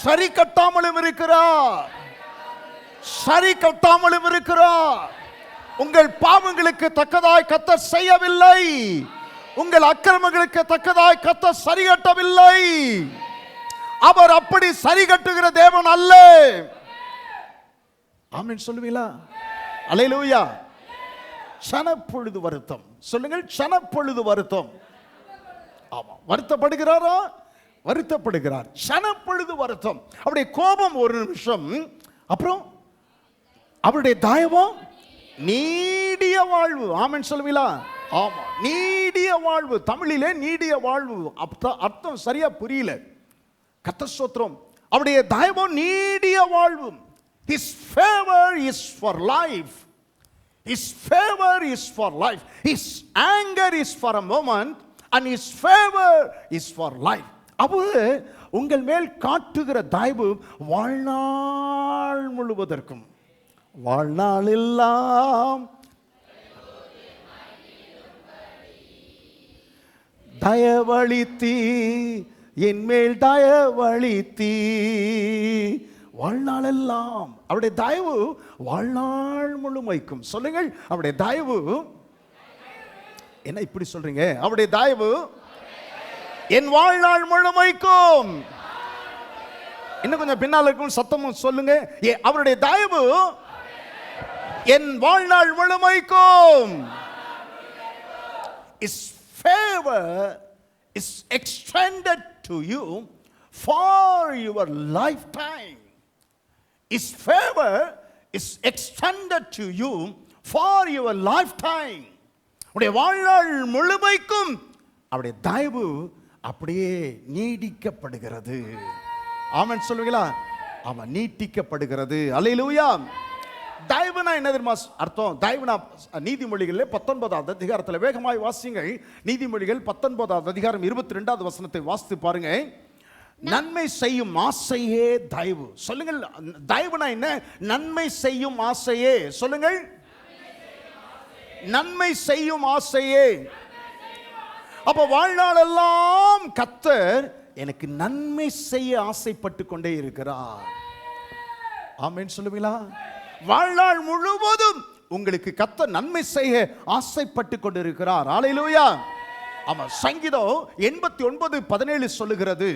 சரி கட்டாமலும் இருக்கிறார். உங்கள் பாவங்களுக்கு தக்கதாய் கர்த்தர் செய்யவில்லை, உங்கள் அக்கிரமங்களுக்கு தக்கதாய் கர்த்தர் சரி கட்டவில்லை. அவர் அப்படி சரி கட்டுகிற தேவன் அல்ல. ஆமென் சொல்லுவீங்களா? அல்லேலூயா. சனப்பொழுது வருத்தம் சொல்லுங்கள், சனப்பொழுது வருத்தம். ஆமா, வருத்தப்படுகிறார். சனப்பொழுது வருத்தம். அவருடைய கோபம் ஒரு நிமிஷம், அப்புறம் அவருடைய தயவும் நீடிய வாழ்வு. ஆமென் சொல்லுவீங்களா? ஆமா, நீடிய வாழ்வு. தமிழிலே நீடிய வாழ்வு அர்த்தம் சரியா புரியல. கர்த்தர் ஸ்தோத்திரம். அவருடைய தயவு நீடிய வாழ்வும். His favor is for life. His favor is for life. His anger is for a moment and his favor is for life. அவர் உங்கள் மேல் காட்டுகிற தயவு வாழ்நாள் முழுவதற்கும், வாழ்நாள் எல்லாம் தயவளித்தி என் மேல் தயவளித்தி, வாழ்நாள் எல்லாம் அவருடைய தயவு வாழ்நாள் முழுமைக்கும். சொல்லுங்கள், அவருடைய தயவு. என்ன இப்படி சொல்றீங்க? அவருடைய தயவு என் வாழ்நாள் முழுமைக்கும். இன்னும் கொஞ்சம் பின்னால் இருக்கும் சத்தமும் சொல்லுங்க, அவருடைய தயவு என் வாழ்நாள் முழுமைக்கும். His favor is extended to you for your lifetime. His favor is extended to you for your lifetime. உடைய வாழ்நாள் முழுமைக்கும் அவருடைய தயவு அப்படியே நீடிக்கப்படுகிறது. ஆமென் சொல்லுவீங்களா? ஆமா, நீட்டிக்கப்படுகிறது. அல்லேலூயா. தயவுனா என்ன தெரியுமா அர்த்தம்? தயவுனா நீதிமொழிகளிலே 19வது அதிகாரத்தில் வேகமாய் வாசிங்கள். நீதிமொழிகள் 19வது அதிகாரம் 22வது வசனத்தை வாசித்து பாருங்க. நன்மை செய்யும் ஆசையே தயவு. சொல்லுங்கள், தயவுனா என்ன? நன்மை செய்யும் ஆசையே. சொல்லுங்கள், நன்மை செய்யும் ஆசையே. அப்ப வாழ்நாளெல்லாம் கர்த்தர் எனக்கு நன்மை செய்ய ஆசைப்பட்டு கொண்டே இருக்கிறார். ஆமென் சொல்லுவீங்களா? வாழ்நாள் முழுவதும் உங்களுக்கு கர்த்தர் நன்மை செய்ய ஆசைப்பட்டு கொண்டிருக்கிறார். அல்லேலூயா. ஆமா, சங்கீதம் 89:17 சொல்லுகிறது,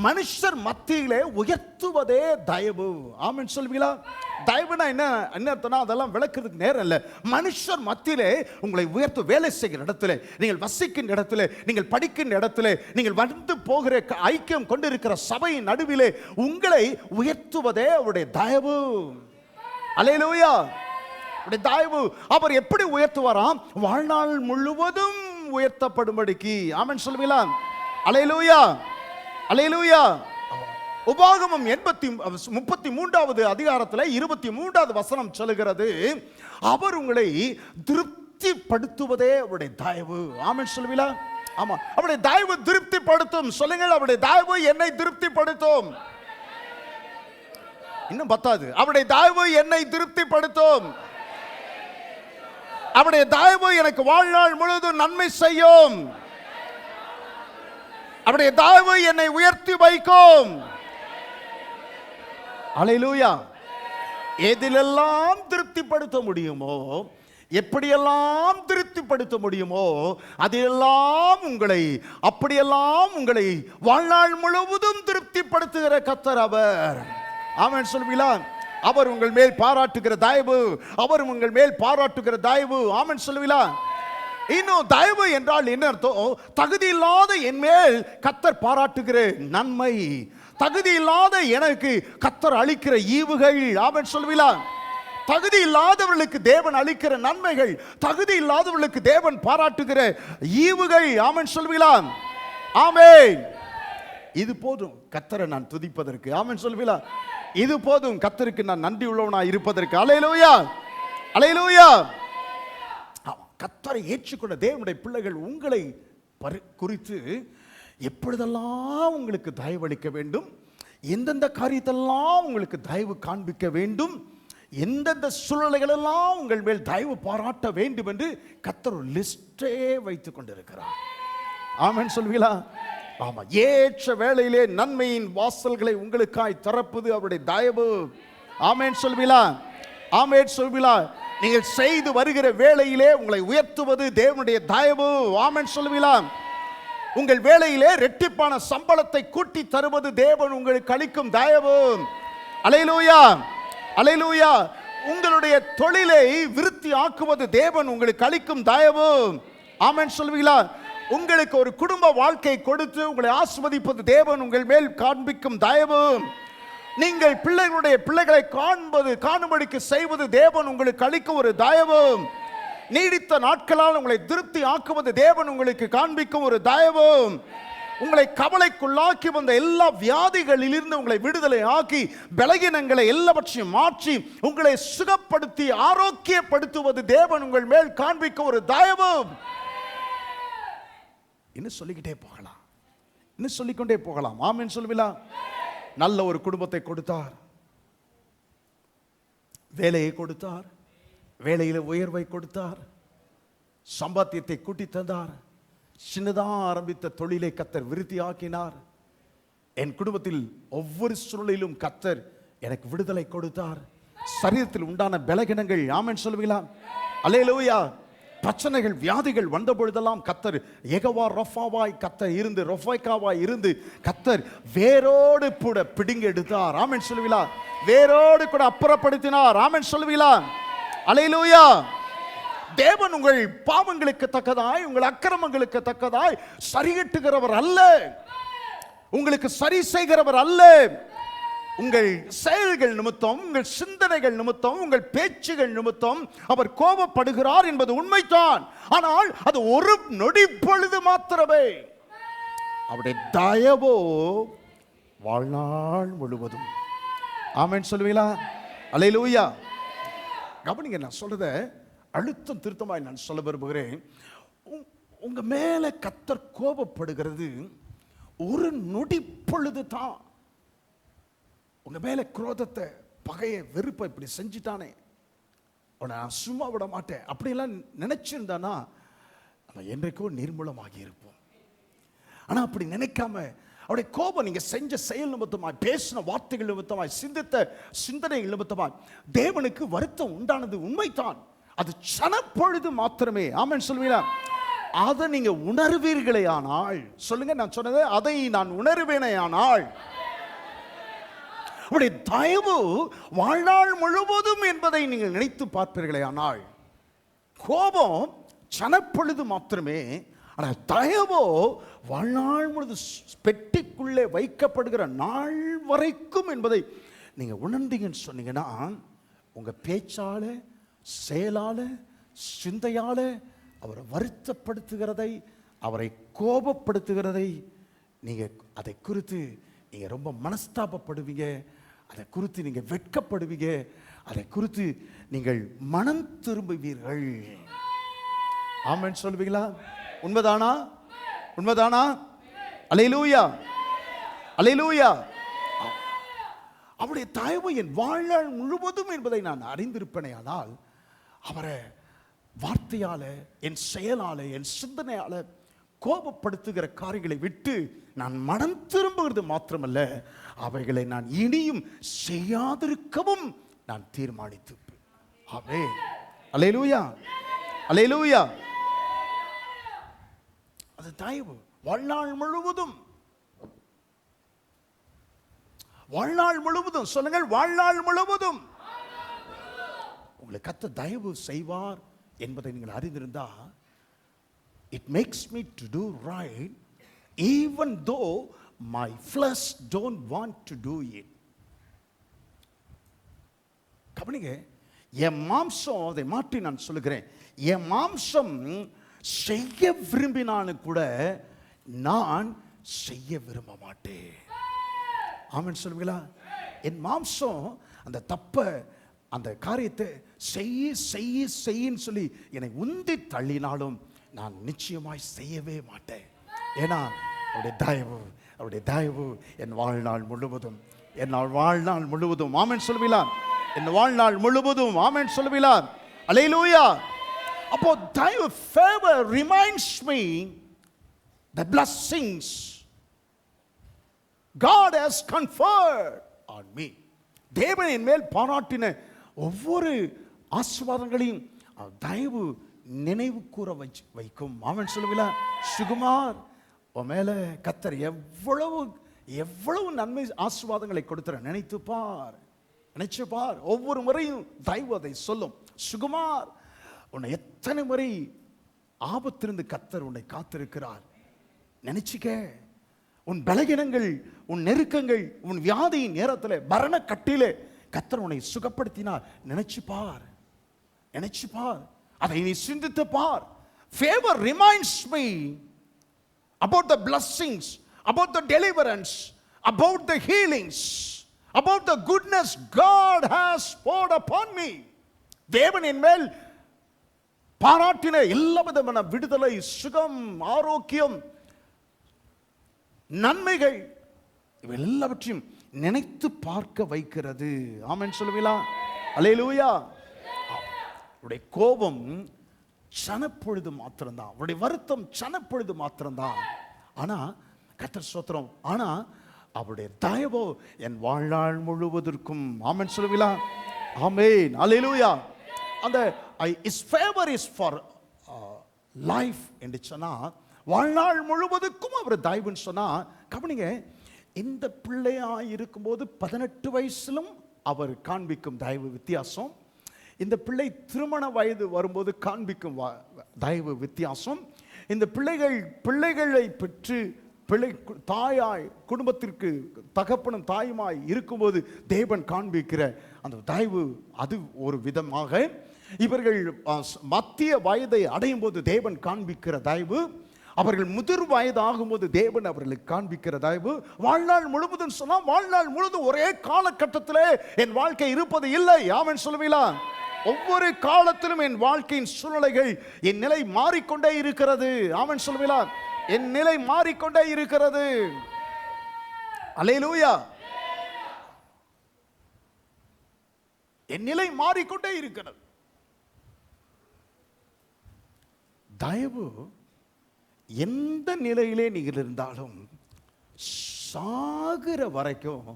மனுஷர் மத்தியிலே உயர்த்துவதே தயவு. ஆமென் சொல்லுவீங்களா? தயவுனா என்ன அர்த்தம்னா அதெல்லாம் விளக்குறதுக்கு நேரம் இல்லை. மனுஷர் மத்தியிலே உங்களை உயர்த்து, வேலை செய்கிற இடத்துல, நீங்கள் வசிக்கின்ற இடத்துல, நீங்கள் படிக்கின்ற இடத்துல, நீங்கள் வந்து போகிற ஐக்கியம் கொண்டிருக்கிற சபையின் நடுவிலே உங்களை உயர்த்துவதே அவருடைய தயவு. அல்லேலூயா. அவருடைய தயவு. அவர் எப்படி உயர்த்துவாராம்? வாழ்நாள் முழுவதும் உயர்த்தப்படும்படிக்கு. ஆமென் சொல்லுவீங்களா? அல்லேலூயா, அல்லேலூயா. உபாகமம் 33வது அதிகாரத்தில் 23வது வசனம் சொல்லுகிறது, அவர் உங்களை திருப்திப்படுத்துவதே அவருடைய தயவு. ஆமென் சொல்லுவீங்களா? ஆமா, அவருடைய தயவு திருப்திப்படுத்தும். சொல்லுங்கள், அவருடைய தயவு என்னை திருப்திப்படுத்தும். இன்னும் பத்தாது, அவருடைய தயவு என்னை திருப்திப்படுத்தும். அவருடைய தயவு எனக்கு வாழ்நாள் முழுவதும் நன்மை செய்யும். அவருடைய தயவு என்னை உயர்த்தி வைக்கும். அல்லேலூயா. எதிலெல்லாம் திருப்திப்படுத்த முடியுமோ, எப்படியெல்லாம் திருப்திப்படுத்த முடியுமோ, அதிலெல்லாம் உங்களை, அப்படியெல்லாம் உங்களை வாழ்நாள் முழுவதும் திருப்திப்படுத்துகிற கர்த்தர் அவர். ஆமென் சொல்லுவீங்களா? அவர் உங்கள் மேல் பாராட்டுகிற தயவு, அவர் உங்கள் மேல் பாராட்டுகிற தயவு. ஆமென் சொல்லுவீங்களா? இன்னும் தயவு என்றால் என்ன அர்த்தம்? தகுதி இல்லாத என் மேல் கர்த்தர் பாராட்டுகிற நன்மை, தகுதி இல்லாத எனக்கு கர்த்தர் அளிக்கிற ஈவுகள். ஆமென் சொல்லுவீங்களா? தகுதி இல்லாதவர்களுக்கு தேவன் அளிக்கிற நன்மைகள், தகுதி இல்லாதவர்களுக்கு தேவன் பாராட்டுகிற ஈவுகள். ஆமென் சொல்லுவீங்களா? ஆமென். இது போதும் கர்த்தரை நான் துதிப்பதற்கு. ஆமென் சொல்லுவீங்களா? இது போதும் கர்த்தருக்கு நான் நன்றி உள்ளவனாய் இருப்பதற்கு. அல்லேலூயா, அல்லேலூயா. கர்த்தரை ஏற்றுக்கொண்ட தேவனுடைய பிள்ளைகள் உங்களை குறித்து எப்பொழுதெல்லாம் உங்களுக்கு தயவளிக்க வேண்டும், எந்தெந்த காரியத்தெல்லாம் உங்களுக்கு தயவு காண்பிக்க வேண்டும், எந்தெந்த சூழ்நிலைகளெல்லாம் உங்கள் மேல் தயவு பாராட்ட வேண்டும் என்று கர்த்தர் ஒரு லிஸ்டே வைத்துக் கொண்டிருக்கிறார். ஆமென் சொல்வீங்களா? ஆமா, ஏற்ற வேளையிலே நன்மையின் வாசல்களை உங்களுக்காய் திறப்பது அவருடைய தயவு. ஆமென் சொல்வீங்களா? ஆமென் சொல்வீங்களா? நீங்கள் செய்து வருகிற வேளையிலே உங்களை உயர்த்துவது தேவனுடைய தயவு. ஆமென் சொல்வீங்களா? உங்கள் வேளையிலே இரட்டிப்பான சம்பளத்தை கூட்டி தருவது தேவன் உங்களுக்கு அளிக்கும் தயவு. அல்லேலூயா, அல்லேலூயா. உங்களுடைய தொழிலை விருத்தி ஆக்குவது தேவன் உங்களுக்கு அளிக்கும் தயவு. ஆமென் சொல்வீங்களா? உங்களுக்கு ஒரு குடும்ப வாழ்க்கை கொடுத்து உங்களை ஆசீர்வதிப்பது தேவன் உங்கள் மேல் காண்பிக்கும் தயவு. நீங்கள் பிள்ளைகளை காணும்படிக்கு செய்வது தேவன் உங்களுக்கு அளிக்கும் ஒரு தயவு. நீடித்த நாட்களால் உங்களை திருப்தி ஆக்குவது தேவன் உங்களுக்கு காண்பிக்கும் ஒரு தயவு. உங்களை கவலைக்குள்ளாக்கி வந்த எல்லா வியாதிகளிலிருந்து உங்களை விடுதலை ஆக்கி பலகீனங்களை எல்லாவற்றையும் மாற்றி உங்களை சுகப்படுத்தி ஆரோக்கியப்படுத்துவது தேவன் உங்கள் மேல் காண்பிக்க ஒரு தயவு. இன்னும் சொல்லிக்கிட்டே போகலாம், இன்னும் சொல்லிக்கொண்டே போகலாம். ஆமென் சொல்லுவீங்களா? நல்ல ஒரு குடும்பத்தை கொடுத்தார், வேலையை கொடுத்தார், வேலையில உயர்வை கொடுத்தார், சம்பாத்தியத்தை கூட்டி தந்தார், சின்னதாக ஆரம்பித்த தொழிலை கத்தர் விருத்தி ஆக்கினார். என் குடும்பத்தில் ஒவ்வொரு சூழலிலும் கத்தர் எனக்கு விடுதலை கொடுத்தார். சரீரத்தில் உண்டான பலகீனங்கள், ஆமென் சொல்லுவீங்களா? அல்லேலூயா. பிரச்சனைகள் வியாதிகள் வந்த பொழுதெல்லாம் கத்தர் யெகோவா ரஃபாவாய் கத்தர் இருந்து, ரொஃபைக்காவாய் இருந்து கத்தர் வேரோடு கூட பிடுங்கி எடுத்தார். ஆமென் சொல்லுவீங்களா? வேரோடு கூட அப்புறப்படுத்தினார். ஆமென் சொல்லுவீங்களா? அல்லேலூயா. தேவன் உங்கள் பாவங்களுக்கு தக்கதாய், உங்கள் அக்கிரமங்களுக்கு தக்கதாய் சரிகட்டுகிறவர் அல்ல, உங்களுக்கு சரி செய்கிறவர் அல்ல. உங்கள் செயல்கள் நிமித்தம், உங்கள் சிந்தனைகள் நிமித்தம், உங்கள் பேச்சுகள் நிமித்தம் அவர் கோபப்படுகிறார் என்பது உண்மைதான். ஆனால் அது ஒரு நொடி பொழுது மாத்திரமே. அவருடைய தயவோ வாழ்நாள் முழுவதும். ஆமென் சொல்லுவீங்களா? அல்லேலூயா. கவனிங்க, நான் சொல்றத அழுத்தம் திருத்தமாய் நான் சொல்ல விரும்புகிறேன். உங்க மேல கத்தர் கோபப்படுகிறது ஒரு நொடி பொழுது தான். உங்க மேல குரோதத்தை, பகையை, வெறுப்பை இப்படி செஞ்சுட்டானே, அவனை நான் சும்மா விட மாட்டேன் அப்படியெல்லாம் நினைச்சிருந்தானா நம்ம என்றைக்கோ நிர்மூலமாகி இருப்போம். ஆனா அப்படி நினைக்காம அவருடைய கோபம் நீங்க செஞ்ச செயல் நிமித்தமாய், பேசின வார்த்தைகள் நிமித்தமாய், சிந்தித்த சிந்தனைகள் நிமித்தமாய் தேவனுக்கு வருத்தம் உண்டானது உண்மைதான். அது சனப்பொழுது மாத்திரமே. ஆமென் சொல்லுவீங்களா? அதை நீங்க உணர்வீர்களே ஆனால், சொல்லுங்க, நான் சொன்னது அதை நான் உணர்வேனே ஆனால், அவருடைய தயவு வாழ்நாள் முழுவதும் என்பதை நீங்கள் நினைத்து பார்ப்பீர்களே ஆனால், கோபம் சனப்பொழுது மாத்திரமே, ஆனால் தயவோ வாழ்நாள் முழுது பெட்டிக்குள்ளே வைக்கப்படுகிற நாள் வரைக்கும் என்பதை நீங்க உணர்ந்தீங்கன்னு சொன்னீங்கன்னா, உங்க பேச்சால, செயலால, சிந்தையால அவரை வருத்தப்படுத்துகிறதை, அவரை கோபப்படுத்துகிறதை நீங்க அதை குறித்து நீங்க ரொம்ப மனஸ்தாபப்படுவீங்க, அதை குறித்து நீங்க வெட்கப்படுவீங்க, அதை குறித்து நீங்கள் மனம் திரும்புவீர்கள். ஆமென் சொல்லுவீங்களா? உண்மைதானா? உண்மைதானா? அல்லேலூயா, அல்லேலூயா. அவருடைய தயவு என் வாழ்நாள் முழுவதும் என்பதை நான் அறிந்திருப்பேனே ஆனால், அவரை வார்த்தையால, என் செயலால, என் சிந்தனையால கோபப்படுத்துகிற காரியங்களை விட்டு நான் மனம் திரும்புகிறது மாத்திரமல்ல, அவைகளை நான் இனியும் செய்யாதிருக்கவும் நான் தீர்மானித்து. ஆமென். அல்லேலூயா, அல்லேலூயா. அது தயவு வாழ்நாள் முழுவதும், வாழ்நாள் முழுவதும். சொல்லுங்கள், வாழ்நாள் முழுவதும் உங்களை கர்த்தர் தயவு செய்வார் என்பதை நீங்கள் அறிந்திருந்தா, it makes me to do right even though my flesh don't want to do it. கவனிங்க, என் மாம்சம், அதை மாற்றி நான் சொல்லுகிறேன், என் மாம்சம் செய்ய விரும்பினாலும் கூட நான் செய்ய விரும்ப மாட்டேன். ஆமென் சொல்லுவீங்களா? என் மாம்சம் அந்த தப்ப, அந்த காரியத்தை செய்யின்னு சொல்லி என்னை உந்தி தள்ளினாலும் நான் நிச்சயமாய் செய்யவே மாட்டேன். ஏன்னா அவருடைய தயவு, அவருடைய தயவு என் வாழ்நாள் முழுவதும், என் வாழ்நாள் முழுவதும். ஆமென் சொல்லுவீங்களா? என் வாழ்நாள் முழுவதும். ஆமென் சொல்லுவீங்களா? அல்லேலூயா. அப்போ தயவு, favor reminds me the blessings God has conferred on me. தேவன் என் மேல் பாராட்டின ஒவ்வொரு ஆசீர்வாதங்களையும் தயவு நினைவு கூற வைக்கும். ஆமென் சொல்லுவீங்களா? சுகுமார், உன் மேல கர்த்தர் எவ்வளவு எவ்வளவு நன்மை ஆசீர்வாதங்களை கொடுத்துற நினைத்து பார், நினைச்சு பார். ஒவ்வொரு முறையும் தயவு அதை சொல்லும். சுகுமார், உன்னை எத்தனை முறை ஆபத்திலிருந்து கர்த்தர் உன்னை காத்திருக்கிறார் நினைச்சுக்க. உன் பலகீனங்கள், உன் நெருக்கங்கள், உன் வியாதியின் நேரத்தில், மரண கட்டிலே கர்த்தர் உன்னை சுகப்படுத்தினார் நினைச்சு பார், நினைச்சு பார். அதை நீ சிந்தித்து பார். Favor reminds me about the blessings about the deliverance, about the healings, about the goodness God has poured upon me. தேவன் என் மேல் பாராட்டின எல்லா விதமான விடுதலை, சுகம், ஆரோக்கியம், நன்மைகள் இவை எல்லாவற்றையும் நினைத்து பார்க்க வைக்கிறது. ஆமென் சொல்லுவீங்களா? அல்லேலூயா. அவருடைய கோபம் சனப்பொழுது மாத்திரம்தான், அவருடைய வருத்தம் சனப்பொழுது மாத்திரம்தான். ஆனா கர்த்தர் ஸ்தோத்திரம், ஆனா அவருடைய தயவோ என் வாழ்நாள் முழுவதற்கும். ஆமென் சொல்லுவீங்களா? ஆமென், அல்லேலூயா. அந்த his favor is for life என்று சொன்னா, வாழ்நாள் முழுவதுக்கும் அவர் தயவுன்னு சொன்னா, கவனிங்க, இந்த பிள்ளையா இருக்கும்போது 18 வயசிலும் அவர் காண்பிக்கும் தயவு வித்தியாசம், இந்த பிள்ளை திருமண வயது வரும்போது காண்பிக்கும் தயவு வித்தியாசம், இந்த பிள்ளைகளை பெற்று தாயாய் குடும்பத்திற்கு தகப்பனும் தாயுமாய் இருக்கும்போது தேவன் காண்பிக்கிற அந்த தயவு அது ஒரு விதமாக, இவர்கள் மத்திய வயதை அடையும் போது தேவன் காண்பிக்கிற தயவு, அவர்கள் முதிர் வயது ஆகும்போது தேவன் அவர்களுக்கு காண்பிக்கிற தயவு, வாழ்நாள் முழுவதும் சொன்னா வாழ்நாள் முழுவதும் ஒரே காலகட்டத்திலே என் வாழ்க்கை இருப்பது இல்லை. ஆமென் சொல்லுவீங்களா? ஒவ்வொரு காலத்திலும் என் வாழ்க்கையின் சூழ்நிலைகள், என் நிலை மாறிக்கொண்டே இருக்கிறது. ஆமென் சொல்லுவீங்களா? என் நிலை மாறிக்கொண்டே இருக்கிறது. அல்லேலூயா. என் நிலை மாறிக்கொண்டே இருக்கிறது. தயவு எந்த நிலையிலே நீங்கள் இருந்தாலும் சாகிற வரைக்கும்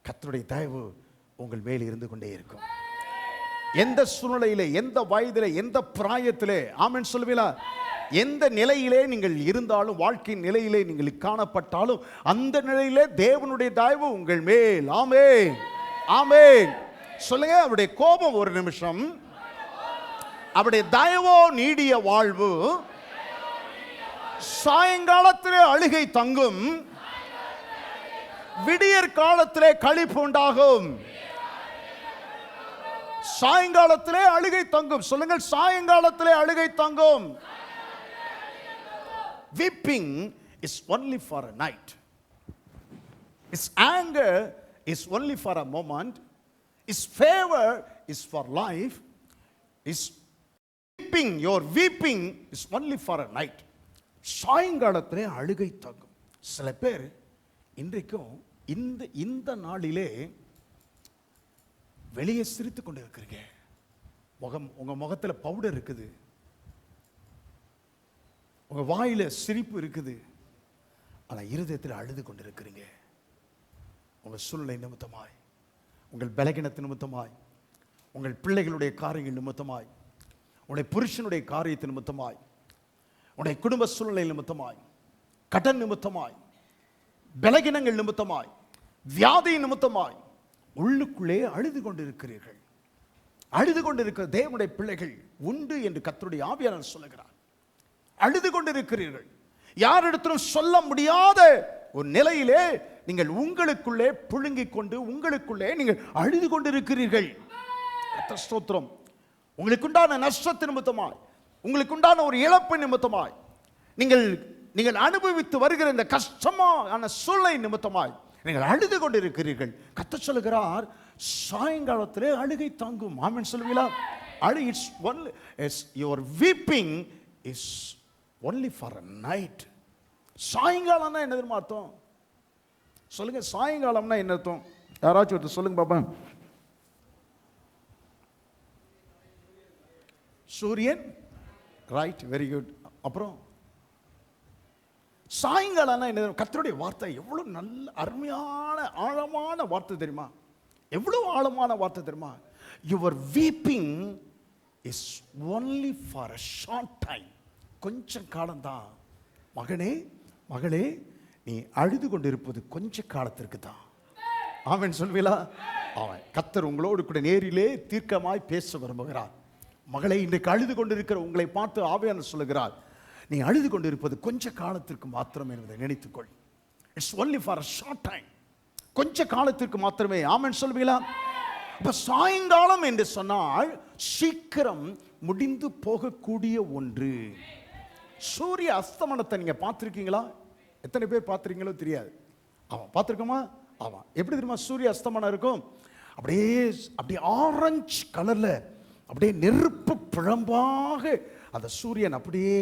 கர்த்தருடைய தயவு உங்கள் மேல் இருந்து கொண்டே இருக்கும். எந்த சூழ்நிலையிலே, எந்த வயதிலே, எந்த பிராயத்திலே, ஆமென் சொல்லுவீங்களா, எந்த நிலையிலே நீங்கள் இருந்தாலும், வாழ்க்கையின் நிலையிலே நீங்கள் காணப்பட்டாலும், அந்த நிலையிலே தேவனுடைய தயவு உங்கள் மேல். ஆமென், ஆமென் சொல்லுங்க. அவருடைய கோபம் ஒரு நிமிஷம், அவருடைய தயவோ நீடிய வாழ்வு. சாயங்காலத்திலே அழுகை தங்கும், விடியற் காலத்திலே களிப்பு உண்டாகும். சாயங்காலத்திலே அழுகை தங்கும். சொல்லுங்கள், சாயங்காலத்திலே அழுகை தங்கும். Weeping is only for a night. His anger is only for a moment. His favor is for life. His weeping, your weeping is only for a night. சாயங்காலத்திலே அழுகை தங்கும். சில பேர் இன்றைக்கும் இந்த நாளிலே வெளியே சிரித்து கொண்டு இருக்கிறீங்க. உங்க முகத்துல பவுடர் இருக்குது, உங்க வாயில சிரிப்பு இருக்குது, ஆனா இருதயத்தில் அழுது கொண்டு இருக்கிறீங்க. உங்க சூழ்நிலை நிமித்தமாய், உங்கள் பலகீனத்தின் நிமித்தமாய், உங்கள் பிள்ளைகளுடைய காரியங்கள் நிமித்தமாய், உங்களுடைய புருஷனுடைய காரியத்தின் நிமித்தமாய், உங்களுடைய குடும்ப சூழ்நிலை நிமித்தமாய், கடன் நிமித்தமாய், பலகீனங்கள் நிமித்தமாய், வியாதி நிமித்தமாய் உள்ளுக்குள்ளே அழுது கொண்டிருக்கிறீர்கள். அழுது கொண்டிருக்கிற தேவனுடைய பிள்ளைகள் உண்டு என்று கர்த்தருடைய ஆவியானவர் சொல்லுகிறார். அழுது கொண்டிருக்கிறீர்கள். யாரிடத்திலும் சொல்ல முடியாத ஒரு நிலையிலே நீங்கள் உங்களுக்குள்ளே புழுங்கிக் கொண்டு உங்களுக்குள்ளே நீங்கள் அழுது கொண்டிருக்கிறீர்கள். கர்த்தர் ஸ்தோத்திரம். உங்களுக்குண்டான நஷ்டத்தின் நிமித்தமாய், உங்களுக்குண்டான ஒரு இழப்பு நிமித்தமாய், நீங்கள் அனுபவித்து வருகிற இந்த கஷ்டமான சூழ்நிலை நிமித்தமாய் நீங்கள் அழுது கொண்டிருக்கிறீர்கள். கர்த்தர் சொல்லுகிறார், சாயங்காலத்திலே அழுகை தாங்கும். ஆமென் சொல்லுவீங்களா? It's only your weeping is only for a night. சாயங்காலம்னா என்ன தெரியுமா அர்த்தம்? சொல்லுங்க, சாயங்காலம்னா என்ன அர்த்தம்? யாராச்சும் ஒருத்தர் சொல்லுங்க பாப்பா. சூரியன், ரைட், வெரி குட். அப்புறம் சாயங்காலம்னா என்ன? கர்த்தருடைய வார்த்தை எவ்வளவு நல்ல அருமையான ஆழமான வார்த்தை தெரியுமா? எவ்வளவு ஆழமான வார்த்தை தெரியுமா? Your weeping is only for a short time. கொஞ்ச காலம்தான். மகனே, மகளே, நீ அழுது கொண்டிருப்பது கொஞ்ச காலத்திற்கு தான். ஆமென் சொல்வீங்களா? அவன் கர்த்தர் உங்களோடு கூட நேரிலே தீர்க்கமாய் பேச விரும்புகிறார். மகளை, இன்றைக்கு அழுது கொண்டிருக்கிற உங்களை பார்த்து ஆவியானவர் சொல்லுகிறார், நீ அழுது கொண்டிருப்பது கொஞ்ச காலத்திற்கு மாத்திரம் என்பதை நினைத்துக்கொள். It's only for a short time. கொஞ்ச காலத்திற்கு மாத்திரமே. ஆமென் சொல்வீங்களா? இப்ப சாயங்காலம் என்று சொன்னால் சீக்கிரம் முடிந்து போகக்கூடிய ஒன்று. சூரிய அஸ்தமனத்தை நீங்க பார்த்திருக்கீங்களா? எத்தனை பேர் பார்த்துருக்கீங்களோ தெரியாது. ஆமாம், பார்த்துருக்கோமா? ஆமாம். எப்படி தெரியுமா சூரிய அஸ்தமனம் இருக்கும்? அப்படியே அப்படியே ஆரஞ்சு கலரில் அப்படியே நெருப்பு பிழம்பாக அந்த சூரியன் அப்படியே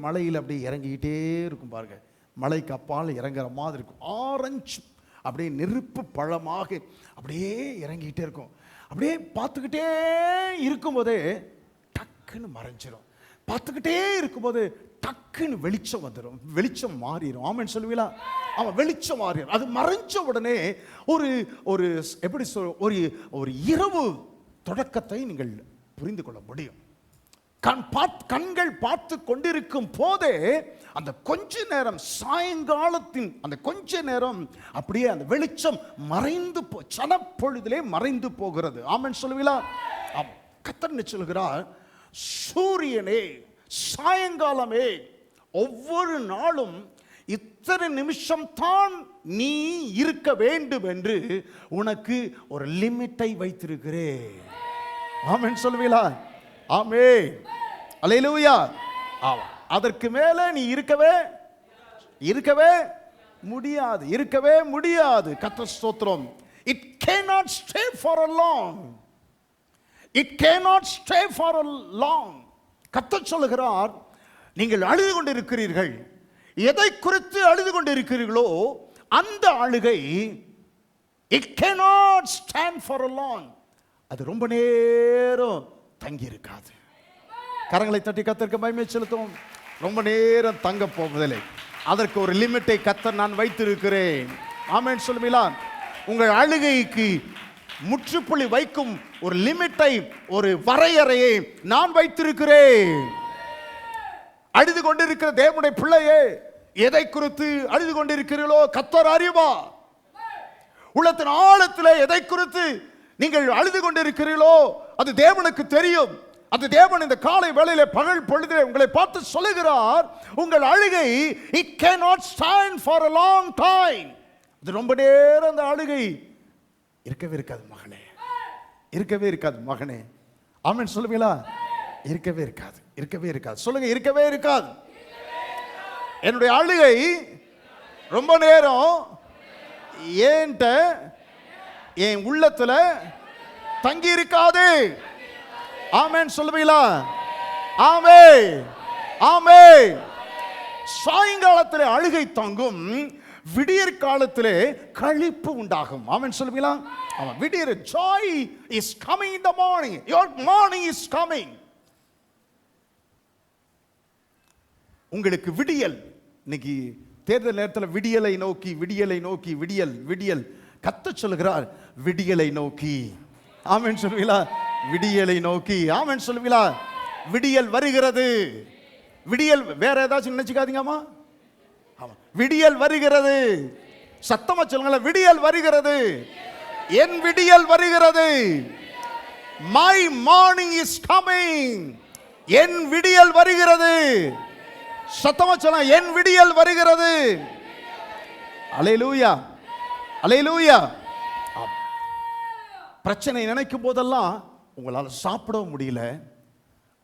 மலையில் அப்படியே இறங்கிக்கிட்டே இருக்கும் பாருங்க. மலைக்கு அப்பால் இறங்குற மாதிரி இருக்கும். ஆரஞ்சு அப்படியே நெருப்பு பழமாக அப்படியே இறங்கிக்கிட்டே இருக்கும். அப்படியே பார்த்துக்கிட்டே இருக்கும்போதே டக்குன்னு மறைஞ்சிடும். பார்த்துக்கிட்டே இருக்கும்போது டக்குன்னு வெளிச்சம் வந்துடும், வெளிச்சம் மாறிடும். ஆமென் சொல்லுவீங்களா? ஆமாம், வெளிச்சம் மாறிடும். அது மறைஞ்ச உடனே ஒரு ஒரு எப்படி ஒரு ஒரு இரவு தொடக்கத்தை நீங்கள் புரிந்து கொள்ள முடியும். கண்கள் பார்த்து கொண்டிருக்கும் போதே அந்த கொஞ்ச நேரம், சாயங்காலத்தின் அந்த கொஞ்ச நேரம் அப்படியே அந்த வெளிச்சம் மறைந்து சனப்பொழுதிலே மறைந்து போகிறது. ஆமென் சொல்லுவீங்களா? கர்த்தர் சொல்கிறார், சூரியனே, சாயங்காலமே, ஒவ்வொரு நாளும் இத்தனை நிமிஷம் தான் நீ இருக்க வேண்டும் என்று உனக்கு ஒரு லிமிட்டை வைத்திருக்கிறேன். ஆமென் சொல்லுவீங்களா? ஆமென், அல்லேலூயா. ஆமாம், அதற்கு மேலே நீ இருக்கவே முடியாது, இருக்கவே முடியாது. கர்த்தர் ஸ்தோத்திரம். It cannot stay for a long. It cannot stay for a long. கர்த்தர் சொல்லுகிறார், நீங்கள் அழுது கொண்டிருக்கிறீர்கள். எதை குறித்து அழுது கொண்டிருக்கிறீர்களோ அந்த அழுகை it cannot stand for a long. அது ரொம்ப நேரம் தங்கி இருக்காது. கரங்களை தட்டி கர்த்தருக்கு மகிமை செலுத்துவோம். ரொம்ப நேரம் தங்க போவதில்லை. அதற்கு ஒரு லிமிட்டை கர்த்தர் நான் வைத்திருக்கிறேன். ஆமென் சொல்லுவீங்களா? உங்கள் அழுகைக்கு முற்றுப்புள்ளி வைக்கும் ஒரு லிமிட்டை, ஒரு வரையறையை நான் வைத்திருக்கிறேன். அழுது கொண்டிருக்கிற தேவனுடைய பிள்ளையே, எதை குறித்து அழுது கொண்டிருக்கிறீர்களோ கர்த்தர் அறிவார். உள்ளத்தின் ஆழத்தில் எதை குறித்து நீங்கள் அழுது கொண்டிருக்கிறீர்களோ அது தேவனுக்கு தெரியும். அது தேவன் இந்த காலை வேளையிலே பகல் பொழுதிலே உங்களை பார்த்து சொல்லுகிறார், உங்கள் அழுகை it cannot stand for a long time. அது ரொம்ப நேரம் அந்த அழுகை இருக்கவே இருக்காது மகனே, இருக்கவே இருக்காது மகனே. ஆமென் சொல்லுவீங்களா? இருக்கவே இருக்காது, இருக்கவே இருக்காது. சொல்லுங்க, இருக்கவே இருக்காது. என்னுடைய அழுகை ரொம்ப நேரம் ஏன்ட்ட என் உள்ளத்துல தங்கி இருக்காது. ஆமென் சொல்லுவீங்களா? ஆமென், ஆமென். சாயங்காலத்திலே அழுகை தங்கும், விடியற் காலத்திலே களிப்பு உண்டாகும். ஆமென் சொல்லுவீங்களா? ஆமா, விடியற் joy is coming in the morning. Your morning is coming. உங்களுக்கு விடியல். இன்னைக்கு தேர்தல் நேரத்தில் விடியலை நோக்கி, விடியலை நோக்கி, விடியல் விடியல். கர்த்தர் சொல்லுகிறார், விடியலை நோக்கி. ஆமென் சொல்லுவீங்களா? விடியலை நோக்கி. ஆமென் சொல்லுவீங்களா? விடியல் வருகிறது. விடியல் வேற ஏதாச்சும் நினைச்சுக்காதீங்கம்மா. ஆமா, விடியல் வருகிறது. சத்தமா சொல்லுங்களேன், விடியல் வருகிறது. என் விடியல் வருகிறது. My morning is coming. என் விடியல் வருகிறது. சத்தமா சொல்லுங்க, என் விடியல் வருகிறது. அல்லேலூயா, அல்லேலூயா. பிரச்சனை நினைக்கும் போதெல்லாம் உங்களால் சாப்பிடவும் முடியல,